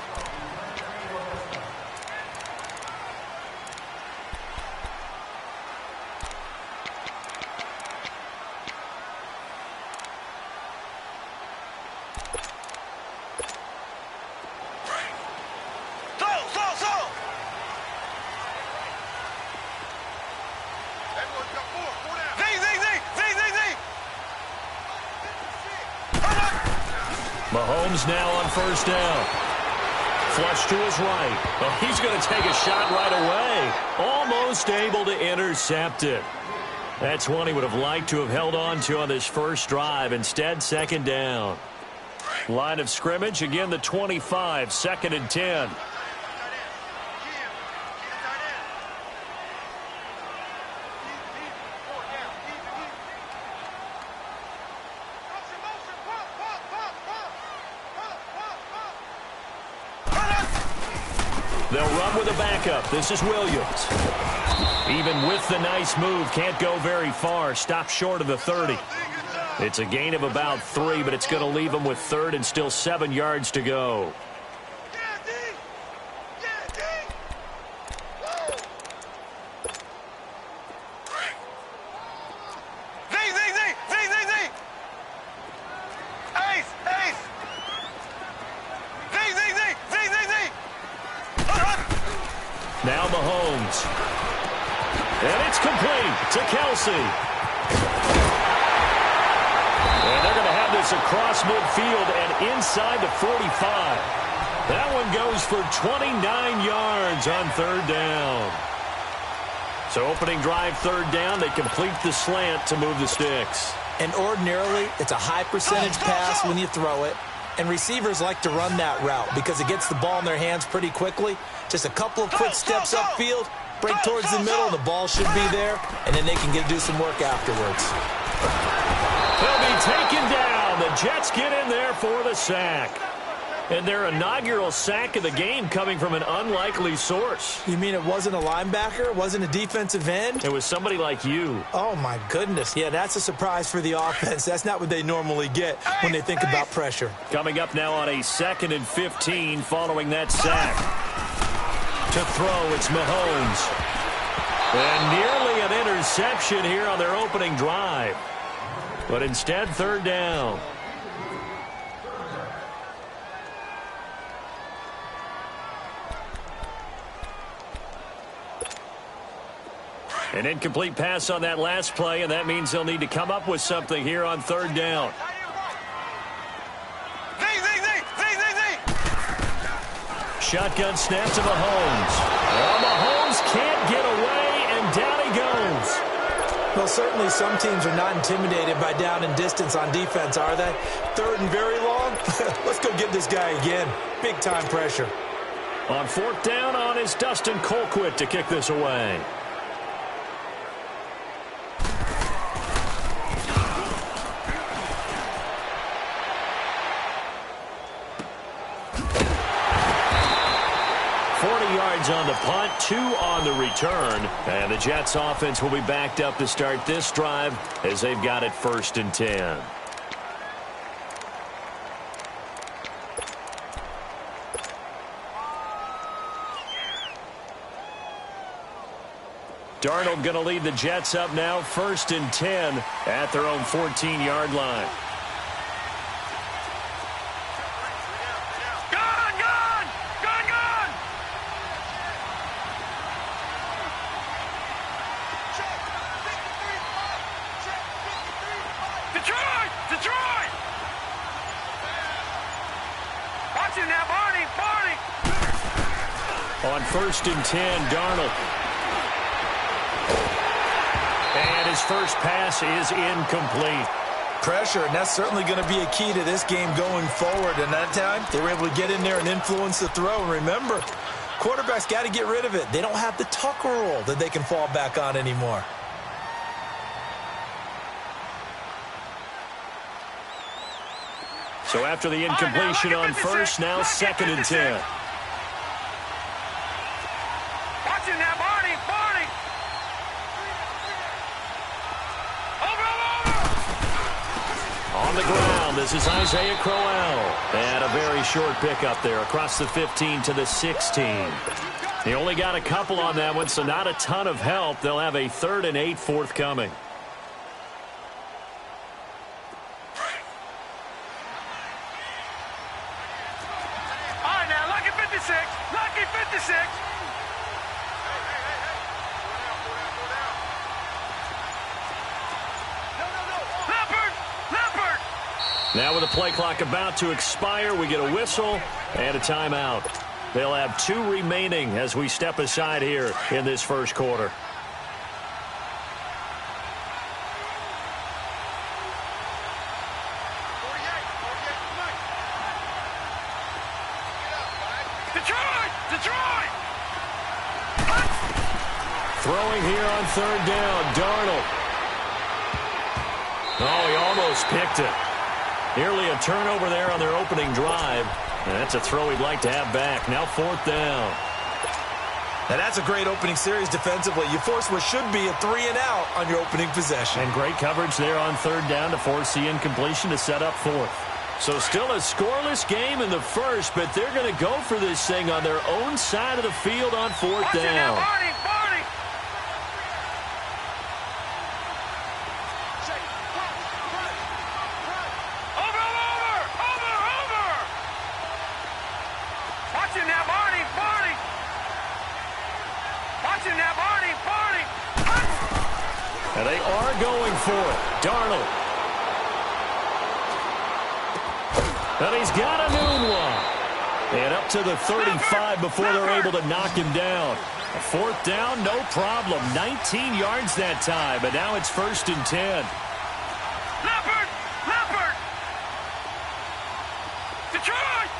S1: Mahomes now on first down. Flush to his right. Oh, he's going to take a shot right away. Almost able to intercept it. That's one he would have liked to have held on to on this first drive. Instead, second down. Line of scrimmage, again the 25, second and 10. They'll run with a backup. This is Williams. Even with the nice move, can't go very far. Stops short of the 30. It's a gain of about 3, but it's going to leave him with third and still 7 yards to go. Now Mahomes. And it's complete to Kelsey. And they're going to have this across midfield and inside the 45. That one goes for 29 yards on third down. So opening drive, third down, they complete the slant to move the sticks.
S2: And ordinarily, it's a high percentage pass when you throw it. And receivers like to run that route because it gets the ball in their hands pretty quickly. Just a couple of quick steps upfield, break towards the middle, the ball should be there, and then they can do some work afterwards.
S1: He'll be taken down. The Jets get in there for the sack. And their inaugural sack of the game coming from an unlikely source.
S2: You mean it wasn't a linebacker? It wasn't a defensive end?
S1: It was somebody like you.
S2: Oh, my goodness. Yeah, that's a surprise for the offense. That's not what they normally get when they think about pressure.
S1: Coming up now on a 2nd and 15 following that sack. To throw, it's Mahomes. And nearly an interception here on their opening drive. But instead, third down. An incomplete pass on that last play, and that means they'll need to come up with something here on third down. Shotgun snap to Mahomes. Well, Mahomes can't get away, and down he goes.
S2: Well, certainly some teams are not intimidated by down and distance on defense, are they? Third and very long? Let's go get this guy again. Big-time pressure.
S1: On fourth down on is Dustin Colquitt to kick this away. On the punt, 2 on the return. And the Jets offense will be backed up to start this drive as they've got it 1st and 10. Darnold going to lead the Jets up now, 1st and 10 at their own 14-yard line. On 1st and 10, Darnold. And his first pass is incomplete.
S2: Pressure, and that's certainly going to be a key to this game going forward. And that time, they were able to get in there and influence the throw. And remember, quarterbacks got to get rid of it. They don't have the Tucker rule that they can fall back on anymore.
S1: So after the incompletion on first, now 2nd and 10. On the ground, this is Isaiah Crowell. And a very short pickup there across the 15 to the 16. He only got a couple on that one, so not a ton of help. They'll have a 3rd and 8 forthcoming. Now with the play clock about to expire, we get a whistle and a timeout. They'll have 2 remaining as we step aside here in this first quarter.
S3: Detroit!
S1: Throwing here on 3rd down, Darnold. Oh, he almost picked it. Nearly a turnover there on their opening drive. And that's a throw he'd like to have back. Now 4th down.
S2: Now that's a great opening series defensively. You force what should be a 3-and-out on your opening possession.
S1: And great coverage there on 3rd down to force the incompletion to set up 4th. So still a scoreless game in the first, but they're going to go for this thing on their own side of the field on 4th down. And they are going for it. Darnold. And he's got a noon one. And up to the 35 before they're able to knock him down. A 4th down, no problem. 19 yards that time, but now it's 1st and 10.
S3: Leopard! Detroit!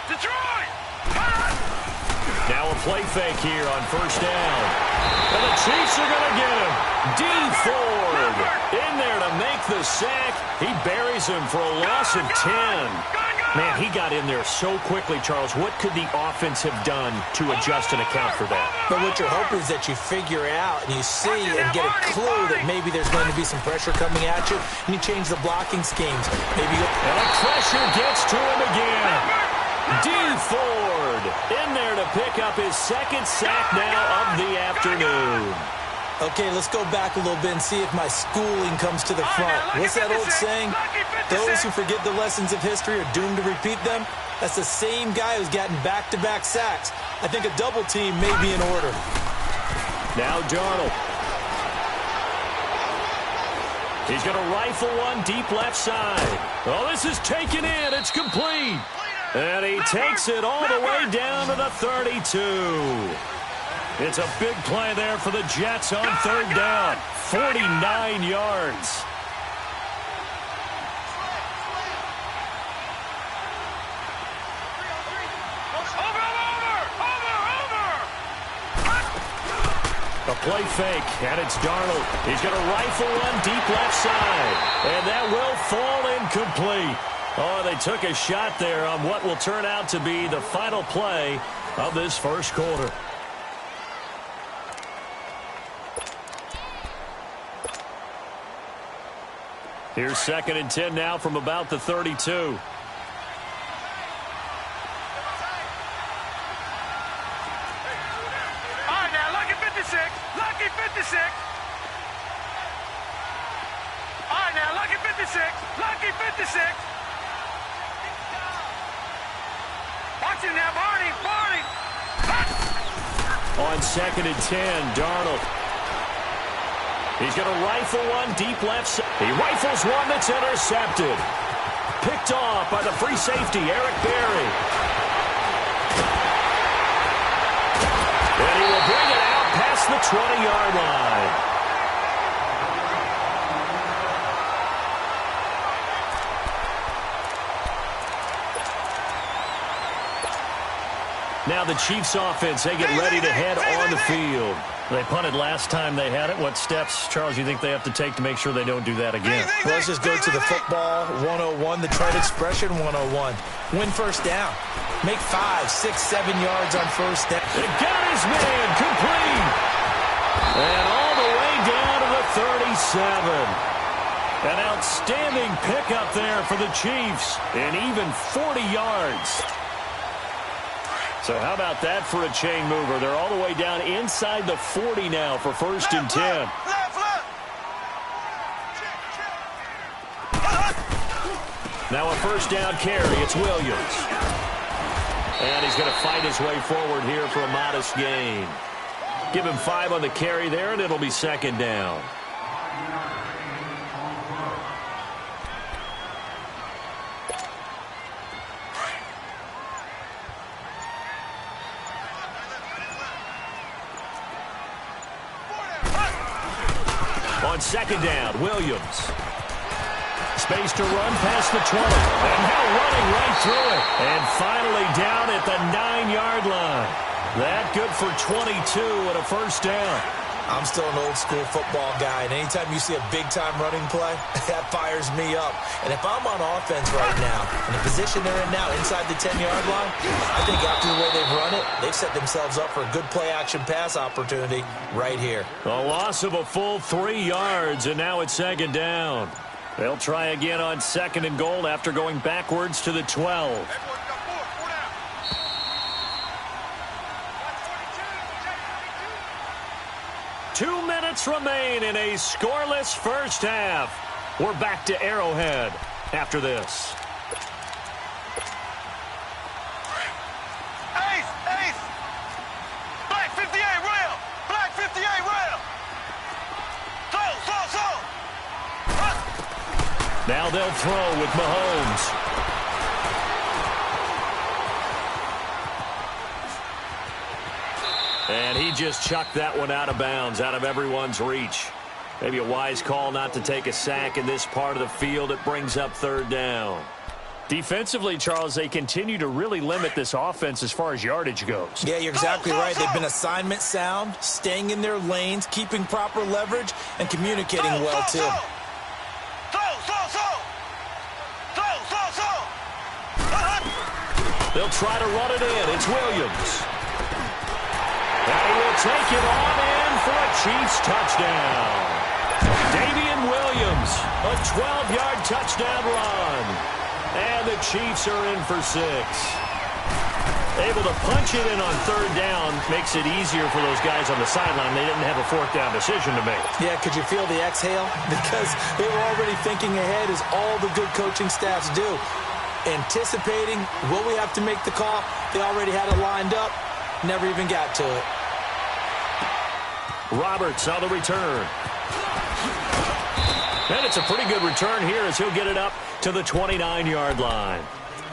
S1: Now a play fake here on 1st down. And the Chiefs are going to get him. Dee Ford in there to make the sack. He buries him for a loss of 10. Man, he got in there so quickly, Charles. What could the offense have done to adjust and account for that?
S2: But what you're hoping is that you figure out and you see and get a clue that maybe there's going to be some pressure coming at you, and you change the blocking schemes. And
S1: the pressure gets to him again. Dee Ford in there to pick up his 2nd sack now of the afternoon.
S2: Okay, let's go back a little bit and see if my schooling comes to the front. What's that old saying? Those who forget the lessons of history are doomed to repeat them. That's the same guy who's gotten back-to-back sacks. I think a double team may be in order.
S1: Now Darnold. He's going to rifle one deep left side. Oh, this is taken in. It's complete. And he takes it all the way down to the 32. It's a big play there for the Jets on third down. 49 yards. A play fake, and it's Darnold. He's going to rifle one deep left side, and that will fall incomplete. Oh, they took a shot there on what will turn out to be the final play of this first quarter. Here's 2nd and 10 now from about the 32.
S3: Lucky 56. All right, now, lucky 56. Lucky 56. Watch it now, Barney.
S1: On 2nd and 10, Darnold. He's going to rifle one deep left side. He rifles one that's intercepted. Picked off by the free safety, Eric Berry. And he will bring it out past the 20-yard line. Now the Chiefs offense, they get ready to head on the field. They punted last time they had it. What steps, Charles, you think they have to take to make sure they don't do that again?
S2: Well, let's just go to the football 101, the trade expression 101. Win first down. Make 5, 6, 7 yards on first down.
S1: It got his man complete. And all the way down to the 37. An outstanding pickup there for the Chiefs. And even 40 yards. So how about that for a chain mover? They're all the way down inside the 40 now for 1st and 10. Now a first down carry. It's Williams. And he's going to fight his way forward here for a modest gain. Give him 5 on the carry there, and it'll be 2nd down. On 2nd down, Williams. Space to run past the 20. And now running right through it. And finally down at the 9-yard line. That good for 22 and a first down.
S2: I'm still an old-school football guy, and anytime you see a big-time running play, that fires me up. And if I'm on offense right now, in the position they're in now, inside the 10-yard line, I think after the way they've run it, they've set themselves up for a good play-action pass opportunity right here.
S1: A loss of a full 3 yards, and now it's 2nd down. They'll try again on 2nd and goal after going backwards to the 12. 2 minutes remain in a scoreless first half. We're back to Arrowhead after this.
S3: Ace! Black 58 rail! Black 58 rail! Slow!
S1: Now they'll throw with Mahomes. And he just chucked that one out of bounds, out of everyone's reach. Maybe a wise call not to take a sack in this part of the field. It brings up 3rd down. Defensively, Charles, they continue to really limit this offense as far as yardage goes.
S2: Yeah, you're exactly right. They've been assignment sound, staying in their lanes, keeping proper leverage, and communicating well, too.
S1: They'll try to run it in. It's Williams. And he will take it on in for a Chiefs touchdown. Damian Williams, a 12-yard touchdown run. And the Chiefs are in for 6. Able to punch it in on 3rd down makes it easier for those guys on the sideline. They didn't have a 4th down decision to make.
S2: Yeah, could you feel the exhale? Because they were already thinking ahead, as all the good coaching staffs do. Anticipating, will we have to make the call? They already had it lined up. Never even got to it.
S1: Roberts on the return. And it's a pretty good return here as he'll get it up to the 29-yard line.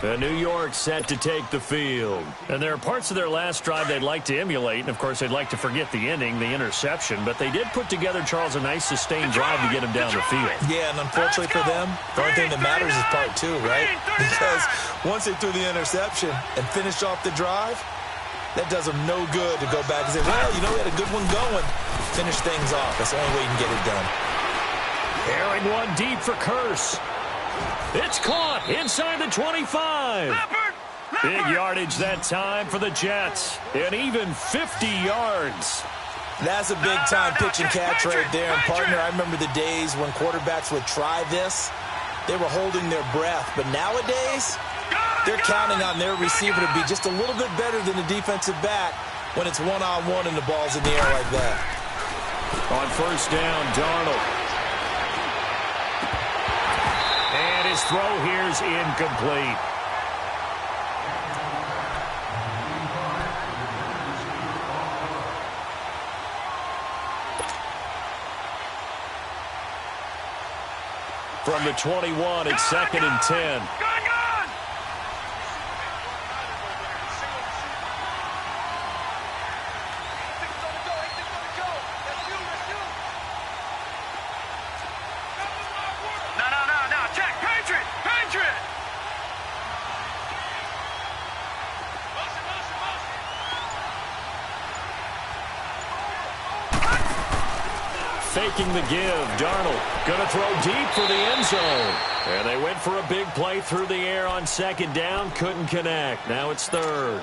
S1: New York set to take the field. And there are parts of their last drive they'd like to emulate. And, of course, they'd like to forget the ending, the interception. But they did put together, Charles, a nice sustained drive to get him down the field.
S2: Yeah, and unfortunately for them, the only thing that matters is part two, right? Because once they threw the interception and finished off the drive, that does them no good to go back and say, well, we had a good one going. Finish things off. That's the only way you can get it done.
S1: Carrying one deep for Curse. It's caught inside the 25. Big yardage that time for the Jets. And even 50 yards.
S2: That's a big-time pitch and catch right there. And, partner, I remember the days when quarterbacks would try this. They were holding their breath. But nowadays, they're counting on their receiver to be just a little bit better than the defensive back when it's one-on-one and the ball's in the air like that.
S1: On first down, Darnold. And his throw here's incomplete. From the 21, it's 2nd and 10. Faking the give. Darnold going to throw deep for the end zone. And they went for a big play through the air on 2nd down. Couldn't connect. Now it's 3rd.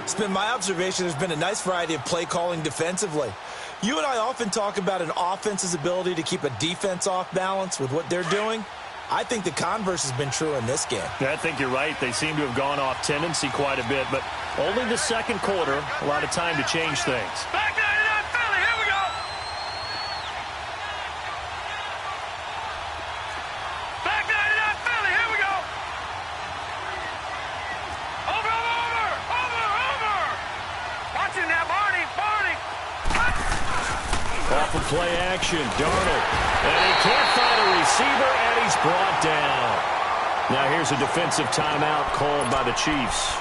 S2: It's been my observation there's been a nice variety of play calling defensively. You and I often talk about an offense's ability to keep a defense off balance with what they're doing. I think the converse has been true in this game.
S1: Yeah, I think you're right. They seem to have gone off tendency quite a bit, but only the second quarter. A lot of time to change things. Play action, Darnold. And he can't find a receiver, and he's brought down. Now here's a defensive timeout called by the Chiefs,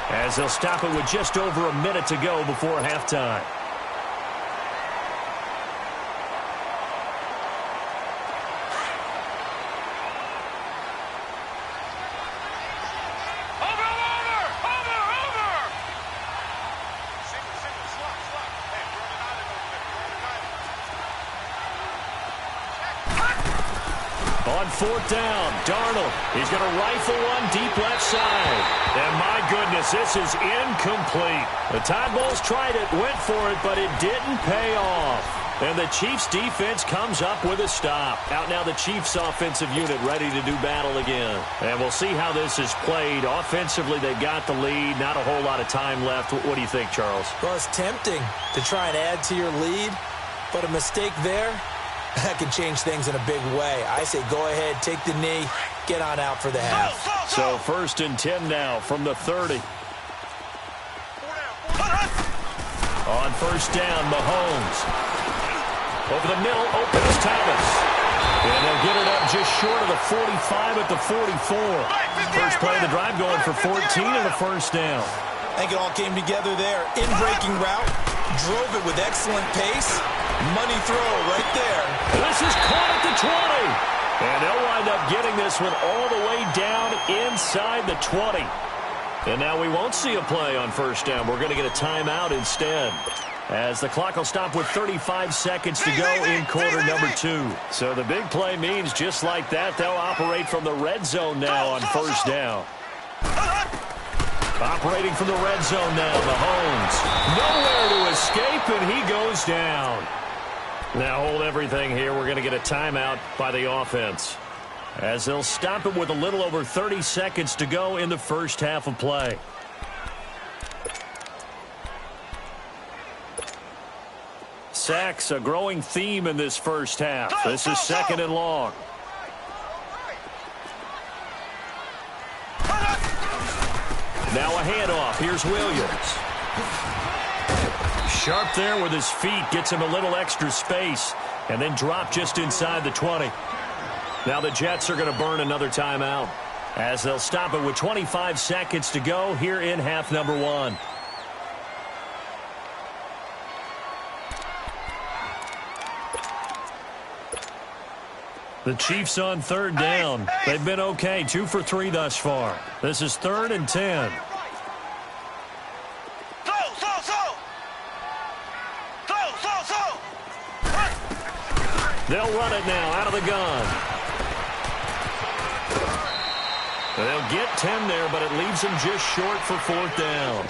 S1: as they'll stop it with just over a minute to go before halftime. On 4th down, Darnold. He's going to rifle one deep left side. And my goodness, this is incomplete. The Tide Bulls tried it, went for it, but it didn't pay off. And the Chiefs defense comes up with a stop. Out now the Chiefs offensive unit ready to do battle again. And we'll see how this is played. Offensively, they got the lead. Not a whole lot of time left. What do you think, Charles?
S2: Well, it's tempting to try and add to your lead, but a mistake there, that can change things in a big way. I say go ahead, take the knee, get on out for the half.
S1: So 1st and 10 now from the 30. On 1st down, Mahomes. Over the middle, open is Thomas. And they'll get it up just short of the 45 at the 44. First play of the drive going for 14 and a first down.
S2: I think it all came together there. In-breaking route, drove it with excellent pace. Money throw right there.
S1: This is caught at the 20. And they'll wind up getting this one all the way down inside the 20. And now we won't see a play on first down. We're going to get a timeout instead, as the clock will stop with 35 seconds to go in quarter number 2. So the big play means just like that, they'll operate from the red zone now on first down. Operating from the red zone now, Mahomes. Nowhere to escape, and he goes down. Now hold everything here. We're going to get a timeout by the offense, as they'll stop it with a little over 30 seconds to go in the first half of play. Sacks, a growing theme in this first half. This is 2nd and long. Now a handoff. Here's Williams. Sharp there with his feet. Gets him a little extra space. And then drop just inside the 20. Now the Jets are going to burn another timeout. as they'll stop it with 25 seconds to go here in half number one. The Chiefs on third down. They've been okay, 2 for 3 thus far. This is 3rd and 10. They'll run it now out of the gun. They'll get 10 there, but it leaves them just short for 4th down.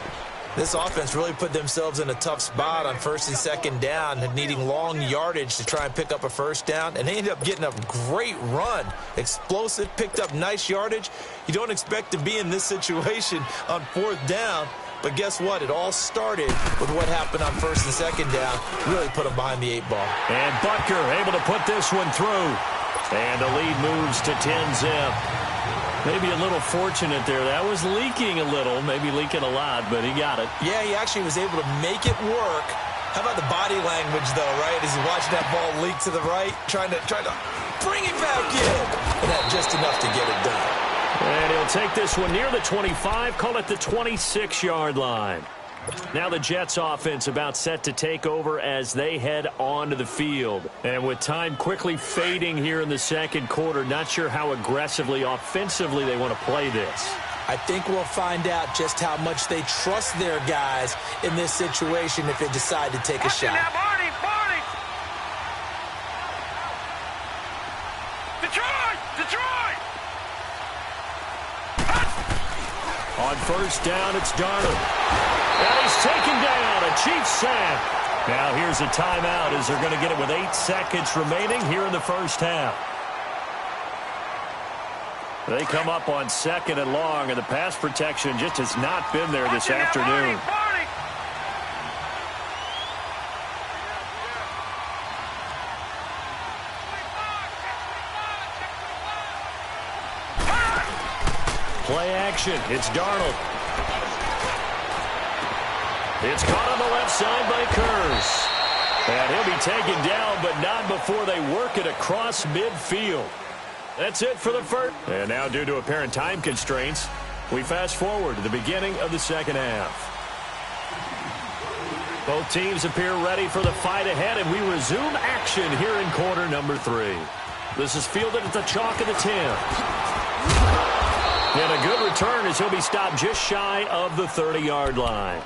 S2: This offense really put themselves in a tough spot on 1st and 2nd down and needing long yardage to try and pick up a 1st down, and they ended up getting a great run. Explosive, picked up nice yardage. You don't expect to be in this situation on 4th down, but guess what? It all started with what happened on 1st and 2nd down. Really put them behind the 8 ball.
S1: And Butker able to put this one through. And the lead moves to 10-zip. Maybe a little fortunate there. That was leaking a little, maybe leaking a lot, but he got it.
S2: Yeah, he actually was able to make it work. How about the body language, though, right? As he watched that ball leak to the right, trying to bring it back in. And that just enough to get it done.
S1: And he'll take this one near the 25, call it the 26-yard line. Now the Jets offense about set to take over as they head onto the field. And with time quickly fading here in the second quarter, not sure how aggressively, offensively they want to play this.
S2: I think we'll find out just how much they trust their guys in this situation if they decide to take a shot.
S3: Detroit!
S1: On 1st down, it's Darnold. And he's taken down, a Chiefs sack. Now here's a timeout as they're going to get it with 8 seconds remaining here in the first half. They come up on 2nd and long, and the pass protection just has not been there this afternoon. Play action, it's Darnold. It's caught on the left side by Kurz. And he'll be taken down, but not before they work it across midfield. That's it for the first. And now, due to apparent time constraints, we fast forward to the beginning of the second half. Both teams appear ready for the fight ahead, and we resume action here in quarter number 3. This is fielded at the chalk of the 10. And a good return as he'll be stopped just shy of the 30-yard line.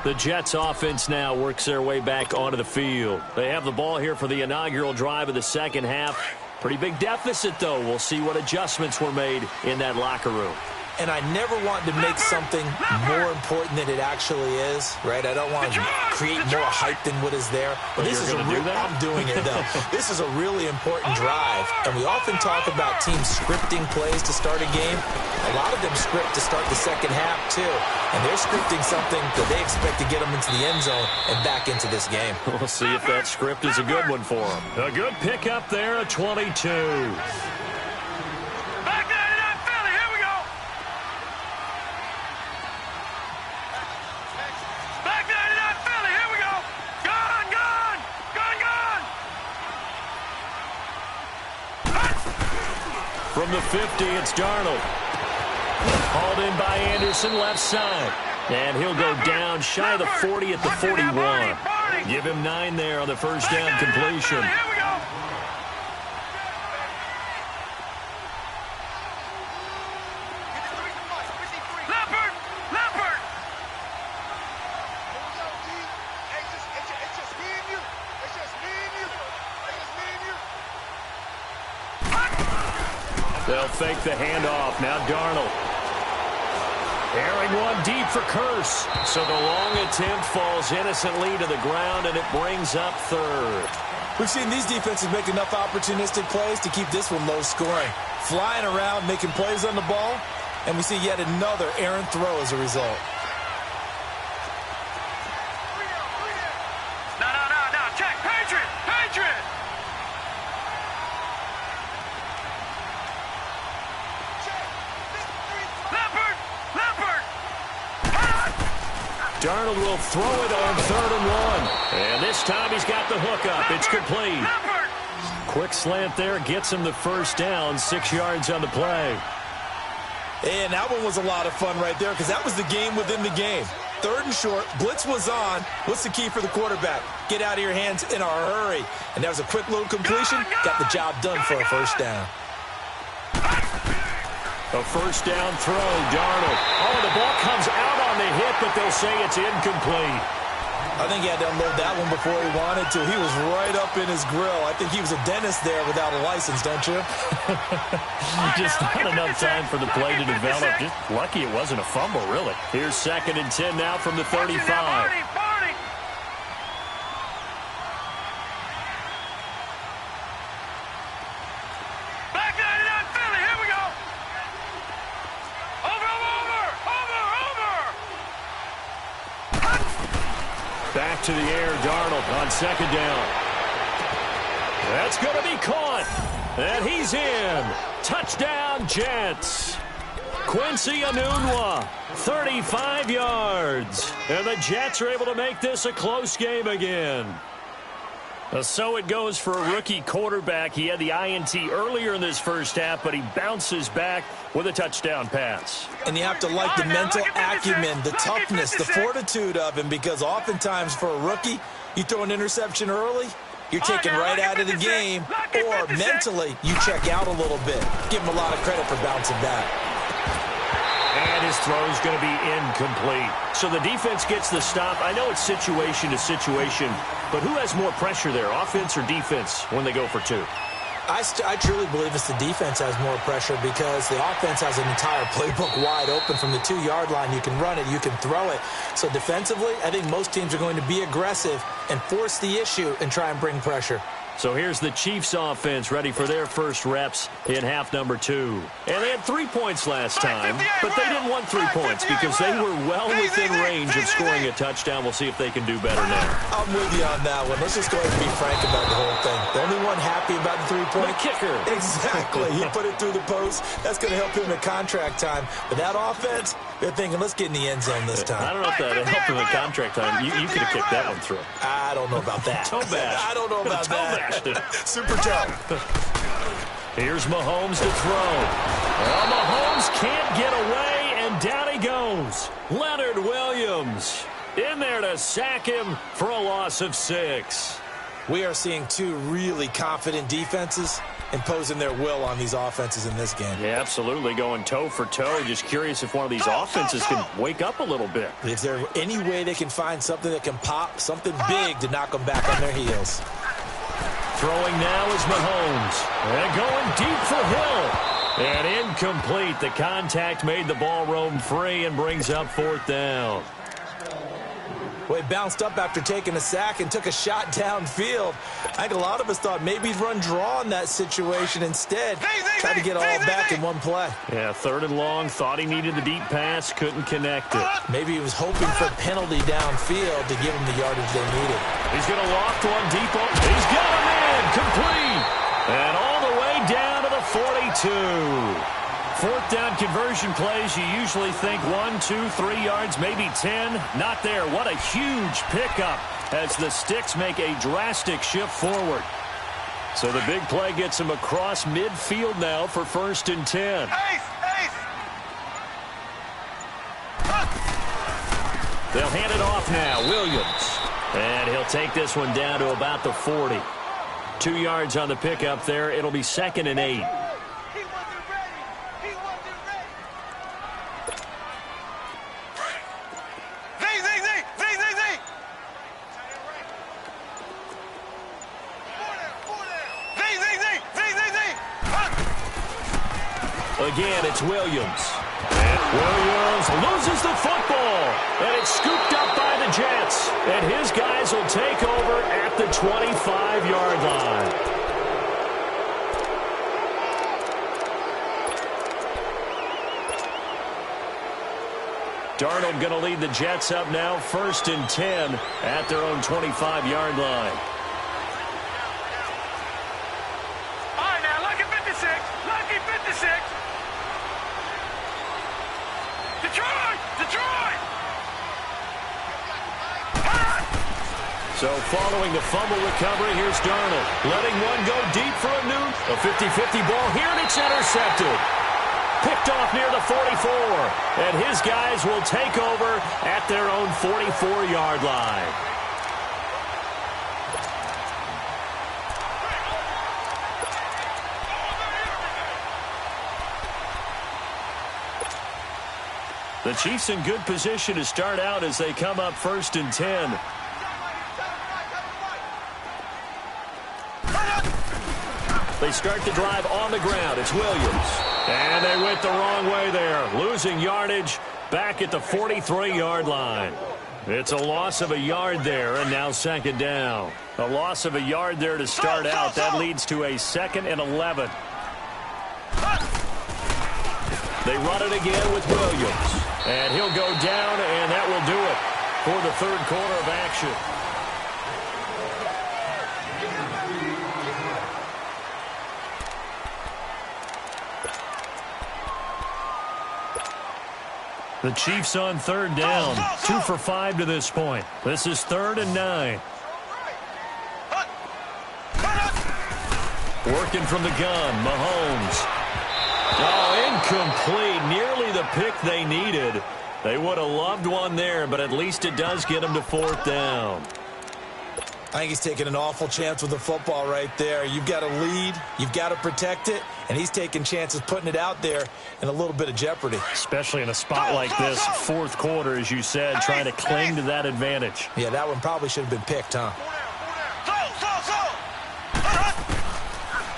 S1: The Jets offense now works their way back onto the field. They have the ball here for the inaugural drive of the second half. Pretty big deficit, though. We'll see what adjustments were made in that locker room.
S2: And I never want to make something more important than it actually is, right? I don't want to create more hype than what is there. But this is I'm doing it, though. This is a really important drive. And we often talk about teams scripting plays to start a game. A lot of them script to start the second half, too. And they're scripting something that they expect to get them into the end zone and back into this game.
S1: We'll see if that script is a good one for them. A good pickup there, a 22. From the 50, it's Darnold. Hauled in by Anderson, left side. And he'll go down shy of the 40 at the 41. Give him 9 there on the first down completion. They'll fake the handoff. Now Darnold. Airing one deep for Kurz. So the long attempt falls innocently to the ground, and it brings up 3rd.
S2: We've seen these defenses make enough opportunistic plays to keep this one low scoring. Flying around, making plays on the ball, and we see yet another errant throw as a result.
S3: No. Check. Patriot.
S1: Darnold will throw it on 3rd and 1. And this time he's got the hook up. It's complete. Quick slant there gets him the first down, 6 yards on the play.
S2: And that one was a lot of fun right there because that was the game within the game. 3rd and short, blitz was on. What's the key for the quarterback? Get out of your hands in a hurry. And that was a quick little completion. Got the job done for a first down.
S1: A first down throw, Darnold. Oh, the ball comes out on the hit, but they'll say it's incomplete.
S2: I think he had to unload that one before he wanted to. He was right up in his grill. I think he was a dentist there without a license, don't you?
S1: Just not enough time for the play to develop. Just lucky it wasn't a fumble, really. Here's 2nd and 10 now from the 35. Back to the air, Darnold on 2nd down. That's going to be caught. And he's in. Touchdown, Jets. Quincy Enunwa, 35 yards. And the Jets are able to make this a close game again. So it goes for a rookie quarterback. He had the INT earlier in this first half, but he bounces back with a touchdown pass.
S2: And you have to like the mental acumen, the toughness, the fortitude of him, because oftentimes for a rookie, you throw an interception early, you're taken right out of the game, or mentally you check out a little bit. Give him a lot of credit for bouncing back.
S1: And his throw is going to be incomplete. So the defense gets the stop. I know it's situation to situation, but who has more pressure there, offense or defense, when they go for 2?
S2: I truly believe it's the defense has more pressure because the offense has an entire playbook wide open from the 2-yard line. You can run it, you can throw it. So defensively, I think most teams are going to be aggressive and force the issue and try and bring pressure.
S1: So here's the Chiefs offense ready for their first reps in half number 2. And they had 3 points last time, but they didn't want 3 points because they were well within range of scoring a touchdown. We'll see if they can do better now.
S2: I'm with you on that one. Let's just go ahead and be frank about the whole thing. The only one happy about the 3-point
S1: kicker.
S2: Exactly. He put it through the post. That's going to help him at contract time. But that offense, they're thinking, let's get in the end zone this time.
S1: I don't know if that helped him at contract time. You could have kicked that one through.
S2: I don't know about that.
S1: Toe bash.
S2: I don't know about that. Super toe.
S1: Here's Mahomes to throw. Well, Mahomes can't get away, and down he goes. Leonard Williams in there to sack him for a loss of 6.
S2: We are seeing 2 really confident defenses imposing their will on these offenses in this game.
S1: Yeah, absolutely, going toe for toe. Just curious if one of these offenses can wake up a little bit.
S2: Is there any way they can find something that can pop, something big to knock them back on their heels?
S1: Throwing now is Mahomes. And going deep for Hill. And incomplete. The contact made the ball roam free and brings up 4th down.
S2: Well, he bounced up after taking a sack and took a shot downfield. I think a lot of us thought maybe he'd run draw in that situation instead. Tried to get all back in one play.
S1: Yeah, 3rd and long. Thought he needed the deep pass. Couldn't connect it.
S2: Maybe he was hoping for a penalty downfield to give him the yardage they needed.
S1: He's going to loft one deep. He's got him in. Complete. And all the way down to the 42. 4th down conversion plays, you usually think 1, 2, 3 yards, maybe 10. Not there. What a huge pickup as the Sticks make a drastic shift forward. So the big play gets him across midfield now for 1st and 10. They'll hand it off now. Williams. And he'll take this one down to about the 40. 2 yards on the pickup there. It'll be 2nd and 8. Again, it's Williams. And Williams loses the football. And it's scooped up by the Jets. And his guys will take over at the 25-yard line. Darnold going to lead the Jets up now, 1st and 10 at their own 25-yard line. So following the fumble recovery, here's Darnold. Letting one go deep for a new. A 50-50 ball here, and it's intercepted. Picked off near the 44. And his guys will take over at their own 44-yard line. The Chiefs in good position to start out as they come up 1st and 10. They start the drive on the ground. It's Williams. And they went the wrong way there, losing yardage back at the 43-yard line. It's a loss of a yard there, and now 2nd down. A loss of a yard there to start out. That leads to a 2nd and 11. They run it again with Williams. And he'll go down, and that will do it for the 3rd quarter of action. The Chiefs on 3rd down, 2 for 5 to this point. This is 3rd and 9. Working from the gun, Mahomes. Oh, incomplete. Nearly the pick they needed. They would have loved one there, but at least it does get them to 4th down.
S2: I think he's taking an awful chance with the football right there. You've got to lead, you've got to protect it, and he's taking chances putting it out there in a little bit of jeopardy.
S1: Especially in a spot like this, 4th quarter, as you said, trying to cling to that advantage.
S2: Yeah, that one probably should have been picked, huh?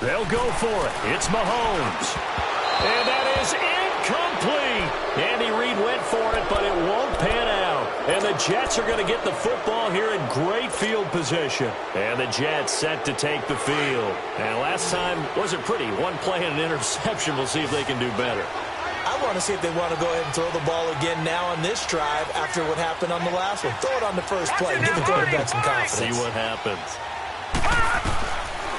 S1: They'll go for it. It's Mahomes. And that is incomplete. Andy Reid went for it, but it won't pan out. And the Jets are going to get the football here in great field position. And the Jets set to take the field. And last time wasn't pretty. One play and an interception. We'll see if they can do better.
S2: I want to see if they want to go ahead and throw the ball again now on this drive after what happened on the last one. Throw it on the first play. Give the quarterback some confidence.
S1: See what happens.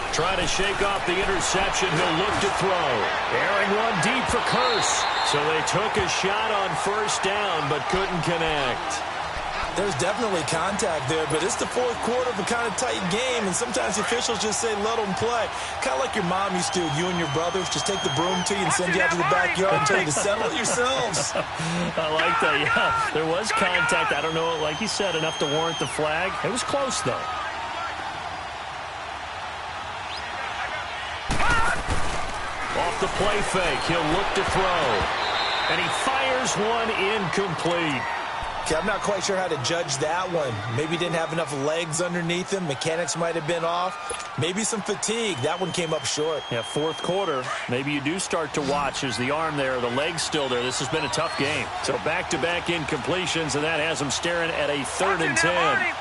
S1: Trying to shake off the interception. He'll look to throw. Airing one deep for Curse. So they took a shot on 1st down, but couldn't connect.
S2: There's definitely contact there, but it's the 4th quarter of a kind of tight game, and sometimes the officials just say, let them play. Kind of like your mom used to, you and your brothers, just take the broom to you and send you out to the backyard and tell you to settle it yourselves.
S1: I like that, yeah. There was contact. I don't know, like you said, enough to warrant the flag. It was close, though. Off the play fake, he'll look to throw. And he fires one incomplete.
S2: Okay, I'm not quite sure how to judge that one. Maybe he didn't have enough legs underneath him. Mechanics might have been off. Maybe some fatigue. That one came up short.
S1: Yeah, 4th quarter. Maybe you do start to watch. There's the arm there, the leg's still there. This has been a tough game. So back-to-back incompletions, and that has them staring at a 3rd and 10.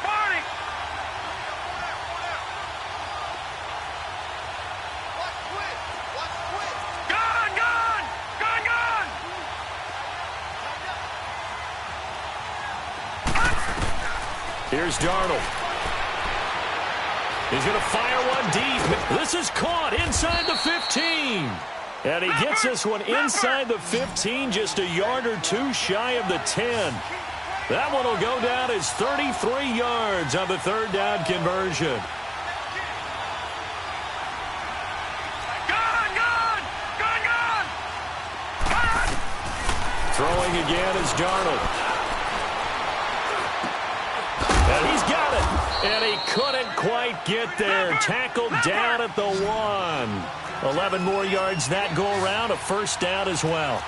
S1: Here's Darnold. He's going to fire one deep. This is caught inside the 15. And he gets this one inside the 15, just a yard or two shy of the 10. That one will go down as 33 yards on the 3rd down conversion. Throwing again is Darnold. And he's got it. And he couldn't quite get there. Tackled down at the 1. 11 more yards that go around. A 1st down as well.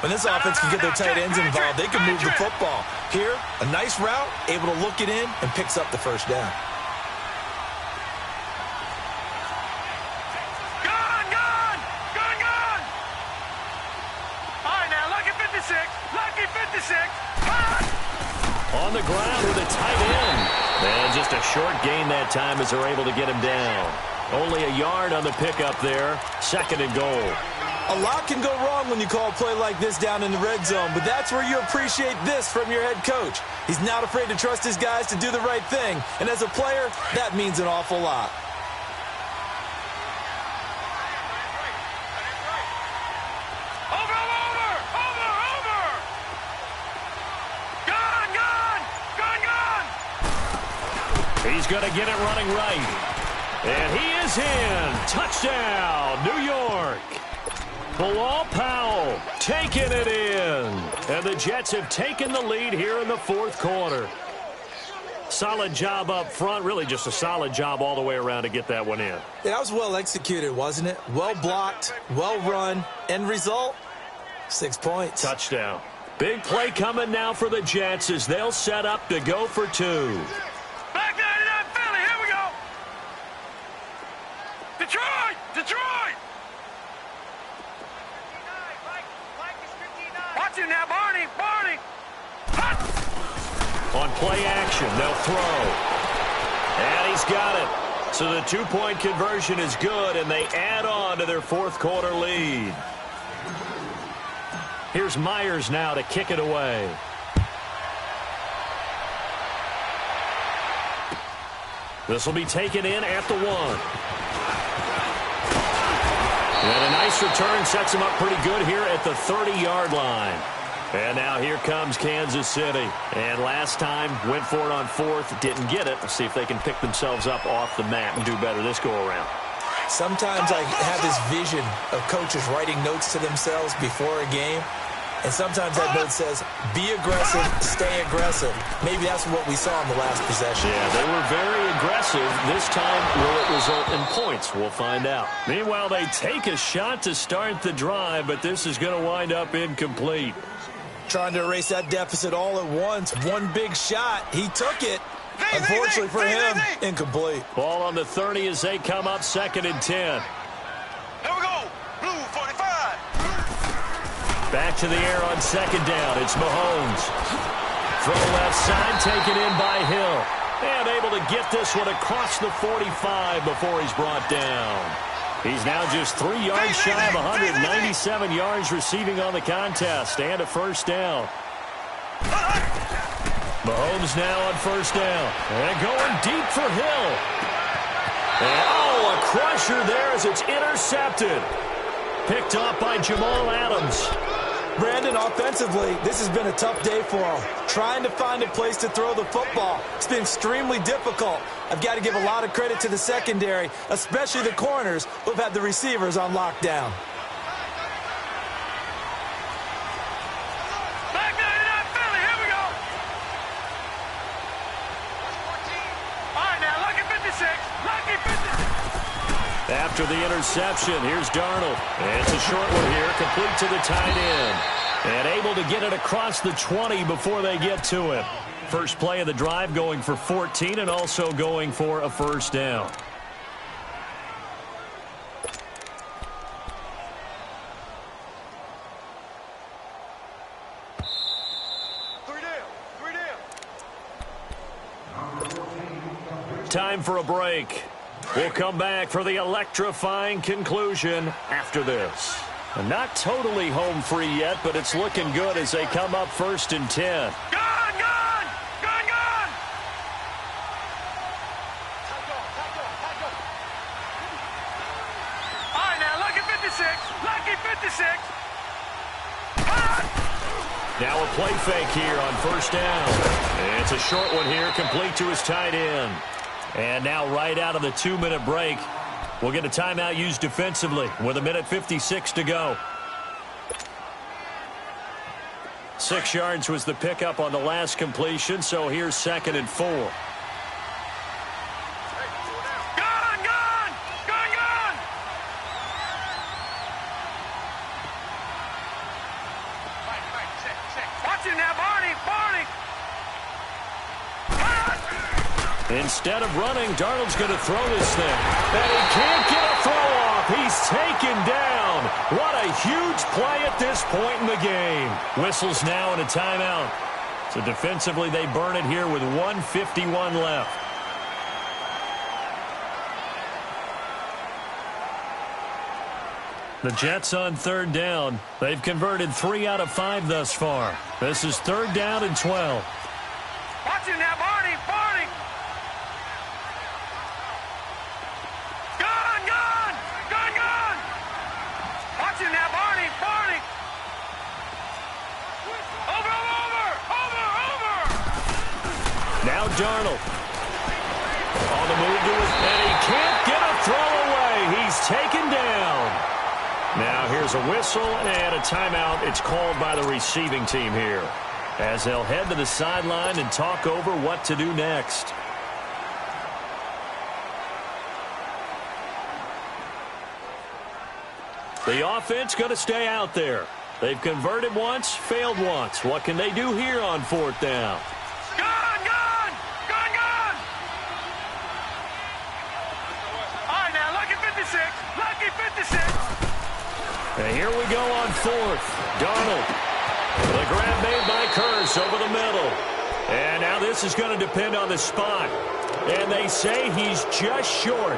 S2: When this offense can get their tight ends involved, they can move the football. Here, a nice route, able to look it in, and picks up the 1st down.
S1: On the ground with a tight end. And just a short gain that time as they're able to get him down. Only a yard on the pickup there. 2nd and goal.
S2: A lot can go wrong when you call a play like this down in the red zone, but that's where you appreciate this from your head coach. He's not afraid to trust his guys to do the right thing, and as a player, that means an awful lot.
S1: He's going to get it running right. And he is in. Touchdown, New York. Bilal Powell taking it in. And the Jets have taken the lead here in the fourth quarter. Solid job up front. Really just a solid job all the way around to get that one in.
S2: That was well executed, wasn't it? Well blocked, well run. End result, 6 points.
S1: Touchdown. Big play coming now for the Jets as they'll set up to go for two.
S3: Back 99 Philly, here we go. Detroit! Detroit! Watch him now, Barney! Barney! Hut!
S1: On play action, they'll throw. And he's got it. So the two-point conversion is good, and they add on to their fourth quarter lead. Here's Myers now to kick it away. This will be taken in at the 1. And a nice return sets him up pretty good here at the 30-yard line. And now here comes Kansas City. And last time, went for it on fourth, didn't get it. Let's see if they can pick themselves up off the mat and do better this go-around.
S2: Sometimes I have this vision of coaches writing notes to themselves before a game. And sometimes that note says, be aggressive, stay aggressive. Maybe that's what we saw in the last possession.
S1: Yeah, they were very aggressive. This time, will it result in points? We'll find out. Meanwhile, they take a shot to start the drive, but this is going to wind up incomplete.
S2: Trying to erase that deficit all at once. One big shot. He took it. Unfortunately for him, incomplete.
S1: Ball on the 30 as they come up 2nd and 10.
S3: Here we go. Blue 45.
S1: Back to the air on 2nd down. It's Mahomes. From left side, taken in by Hill. And able to get this one across the 45 before he's brought down. He's now just 3 yards shy of 197 yards receiving on the contest and a first down. Mahomes now on first down. And going deep for Hill. And, a crusher there as it's intercepted. Picked off by Jamal Adams.
S2: Brandon, offensively, this has been a tough day for him. Trying to find a place to throw the football. It's been extremely difficult. I've got to give a lot of credit to the secondary, especially the corners who have had the receivers on lockdown.
S3: Back 99 Philly, here we go. All right, now, lucky 56. Lucky 56.
S1: After the interception, here's Darnold. And it's a short one here, complete to the tight end. And able to get it across the 20 before they get to him. First play of the drive going for 14 and also going for a first down.
S3: Three down.
S1: Time for a break. We'll come back for the electrifying conclusion after this. Not totally home free yet, but it's looking good as they come up 1st and 10.
S3: Gone, gone, gone, gone. All right, now, lucky 56. Lucky 56.
S1: Now a play fake here on first down. And it's a short one here, complete to his tight end. And now right out of the 2-minute break, we'll get a timeout used defensively with 1:56 to go. 6 yards was the pickup on the last completion, so here's 2nd and 4.
S3: Gone, gone, gone, gone. Watch him now, Barney, Barney.
S1: Instead of running, Darnold's going to throw this thing. And he can't get a throw off. He's taken down. What a huge play at this point in the game. Whistles now and a timeout. So defensively, they burn it here with 1:51 left. The Jets on 3rd down. They've converted 3 out of 5 thus far. This is 3rd down and 12.
S3: Watch him now, Barney, Barney. Gone, gone, gone, gone. Watch him now, Barney, Barney. Over, over, over, over.
S1: Now Darnold. On the move to his, and he can't get a throw away. He's taken down. Now here there's a whistle and a timeout. It's called by the receiving team here, as they'll head to the sideline and talk over what to do next. The offense going to stay out there. They've converted once, failed once. What can they do here on 4th down?
S3: Gone! Gone! Gone! Gone! All right, now, lucky 56. Lucky 56.
S1: And here we go on 4th. Darnold. The grab made by Curse over the middle. And now this is going to depend on the spot. And they say he's just short.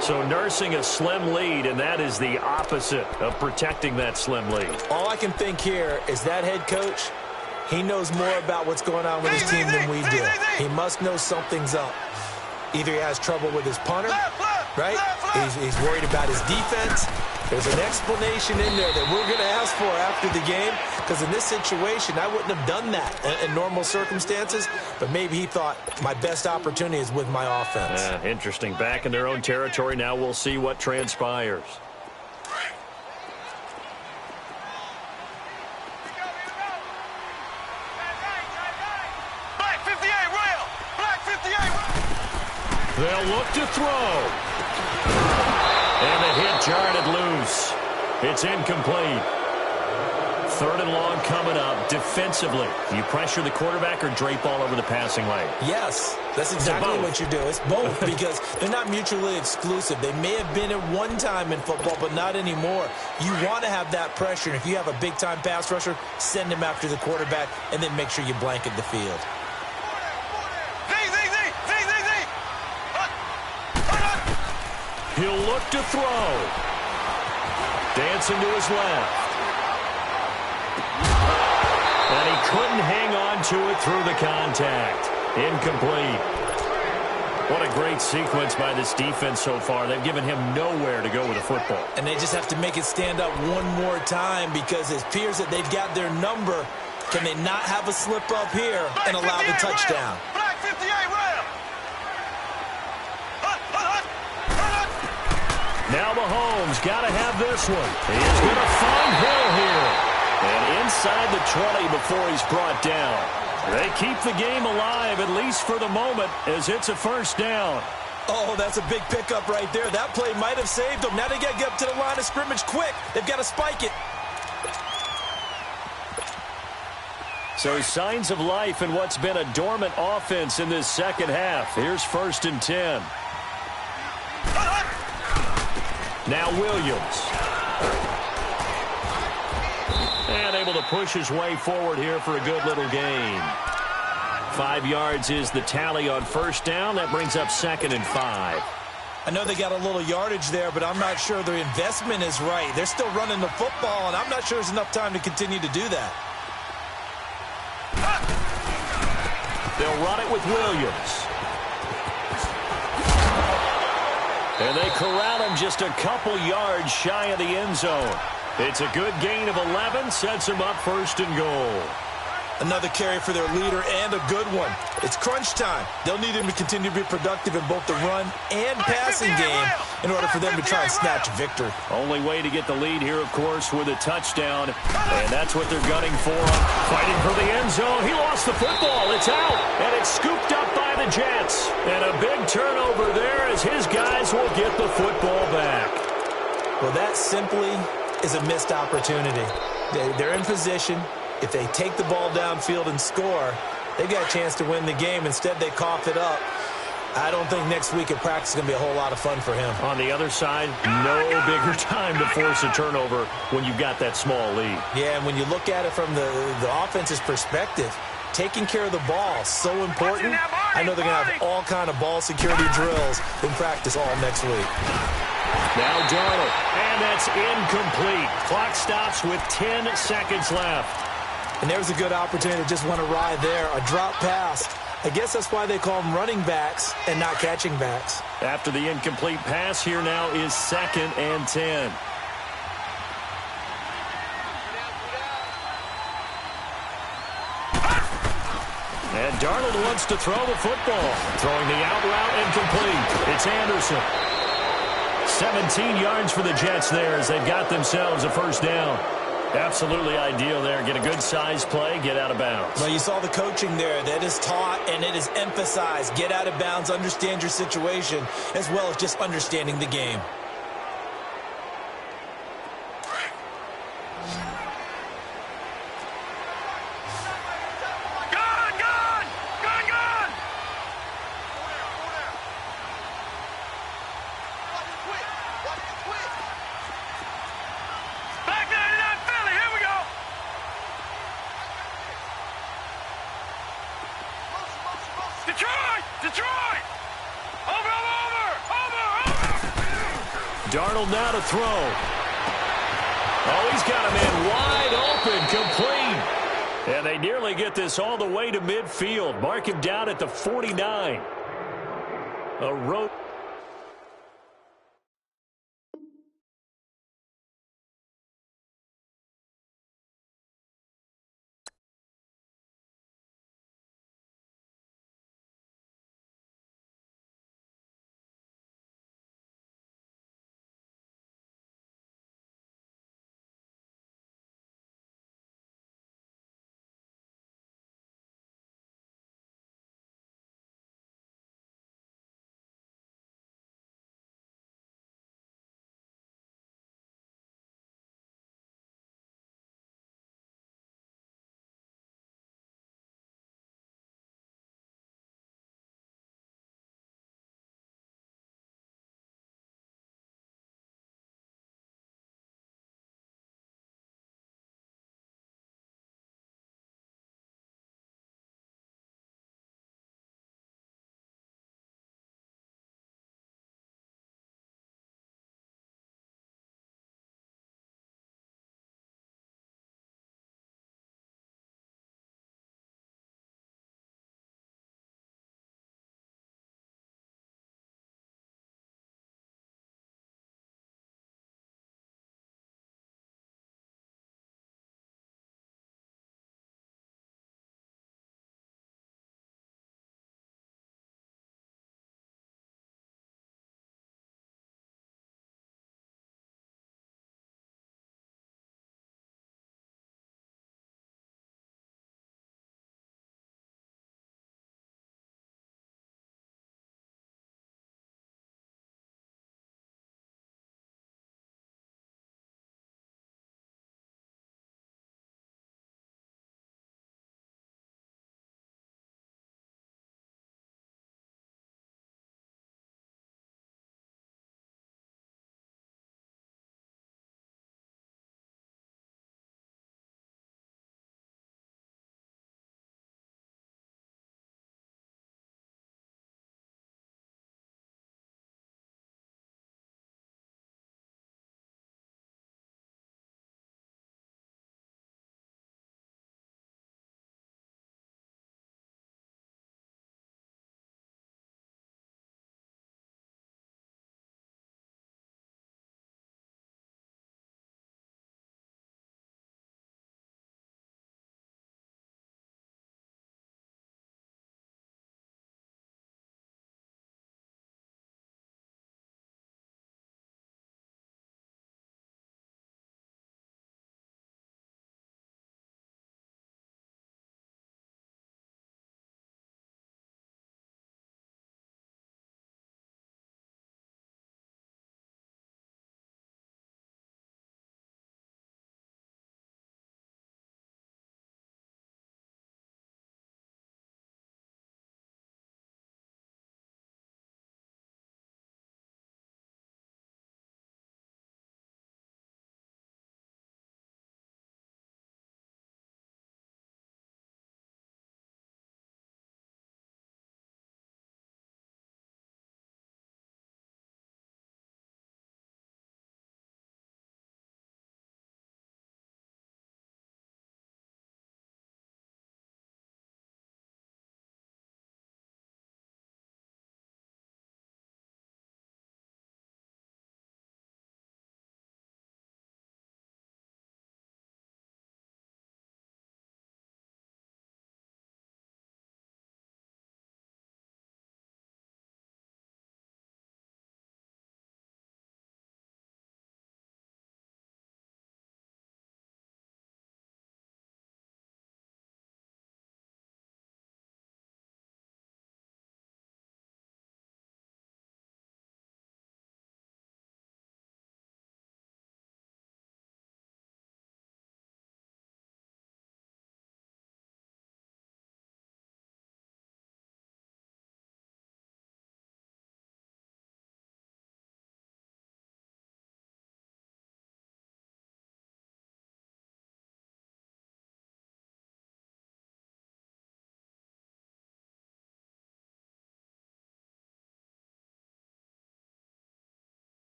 S1: So nursing a slim lead, and that is the opposite of protecting that slim lead.
S2: All I can think here is that head coach, he knows more about what's going on with his team than we do. He must know something's up. Either he has trouble with his punter, right? He's worried about his defense. There's an explanation in there that we're going to ask for after the game, because in this situation, I wouldn't have done that in normal circumstances, but maybe he thought my best opportunity is with my offense.
S1: Interesting. Back in their own territory. Now we'll see what transpires.
S3: Black 58, Royal. Black 58.
S1: They'll look to throw. And the hit jarred it loose. It's incomplete. 3rd and long coming up. Defensively, you pressure the quarterback or drape all over the passing lane?
S2: Yes, that's exactly what you do. It's both, because they're not mutually exclusive. They may have been at one time in football, but not anymore. You want to have that pressure, and if you have a big-time pass rusher, send him after the quarterback, and then make sure you blanket the field.
S1: He'll look to throw. Dancing to his left. And he couldn't hang on to it through the contact. Incomplete. What a great sequence by this defense so far. They've given him nowhere to go with the football.
S2: And they just have to make it stand up one more time, because it appears that they've got their number. Can they not have a slip up here and allow the touchdown?
S3: Black 58, Royal.
S1: Now Mahomes got to have this one. He's going to find Hill here. And inside the 20 before he's brought down. They keep the game alive, at least for the moment, as it's a 1st down.
S2: Oh, that's a big pickup right there. That play might have saved them. Now they got to get up to the line of scrimmage quick. They've got to spike it.
S1: So signs of life in what's been a dormant offense in this second half. Here's 1st and 10. Now Williams. And able to push his way forward here for a good little gain. 5 yards is the tally on 1st down. That brings up 2nd and 5.
S2: I know they got a little yardage there, but I'm not sure their investment is right. They're still running the football, and I'm not sure there's enough time to continue to do that.
S1: They'll run it with Williams. And they corral him just a couple yards shy of the end zone. It's a good gain of 11, sets him up 1st and goal.
S2: Another carry for their leader, and a good one. It's crunch time. They'll need him to continue to be productive in both the run and passing game in order for them to try and snatch a victory.
S1: Only way to get the lead here, of course, with a touchdown. And that's what they're gunning for. Fighting for the end zone. He lost the football. It's out. And it's scooped up by the Jets. And a big turnover there as his guys will get the football back.
S2: Well, that simply is a missed opportunity. They're in position. If they take the ball downfield and score, they've got a chance to win the game. Instead, they cough it up. I don't think next week at practice is going to be a whole lot of fun for him.
S1: On the other side, no bigger time to force a turnover when you've got that small lead.
S2: Yeah, and when you look at it from the offense's perspective, taking care of the ball is so important. I know they're going to have all kind of ball security drills in practice all next week.
S1: Now Darnold, and that's incomplete. Clock stops with 10 seconds left.
S2: And there's a good opportunity to just want to ride there, a drop pass. I guess that's why they call them running backs and not catching backs.
S1: After the incomplete pass, here now is 2nd and 10. And Darnold wants to throw the football. Throwing the out route and complete. It's Anderson. 17 yards for the Jets there as they've got themselves a first down. Absolutely ideal there. Get a good size play, get out of bounds.
S2: Well, you saw the coaching there. That is taught and it is emphasized. Get out of bounds, understand your situation, as well as just understanding the game.
S1: Darnold now to throw. Oh, he's got a man wide open, complete. And they nearly get this all the way to midfield. Mark him down at the 49. A rope.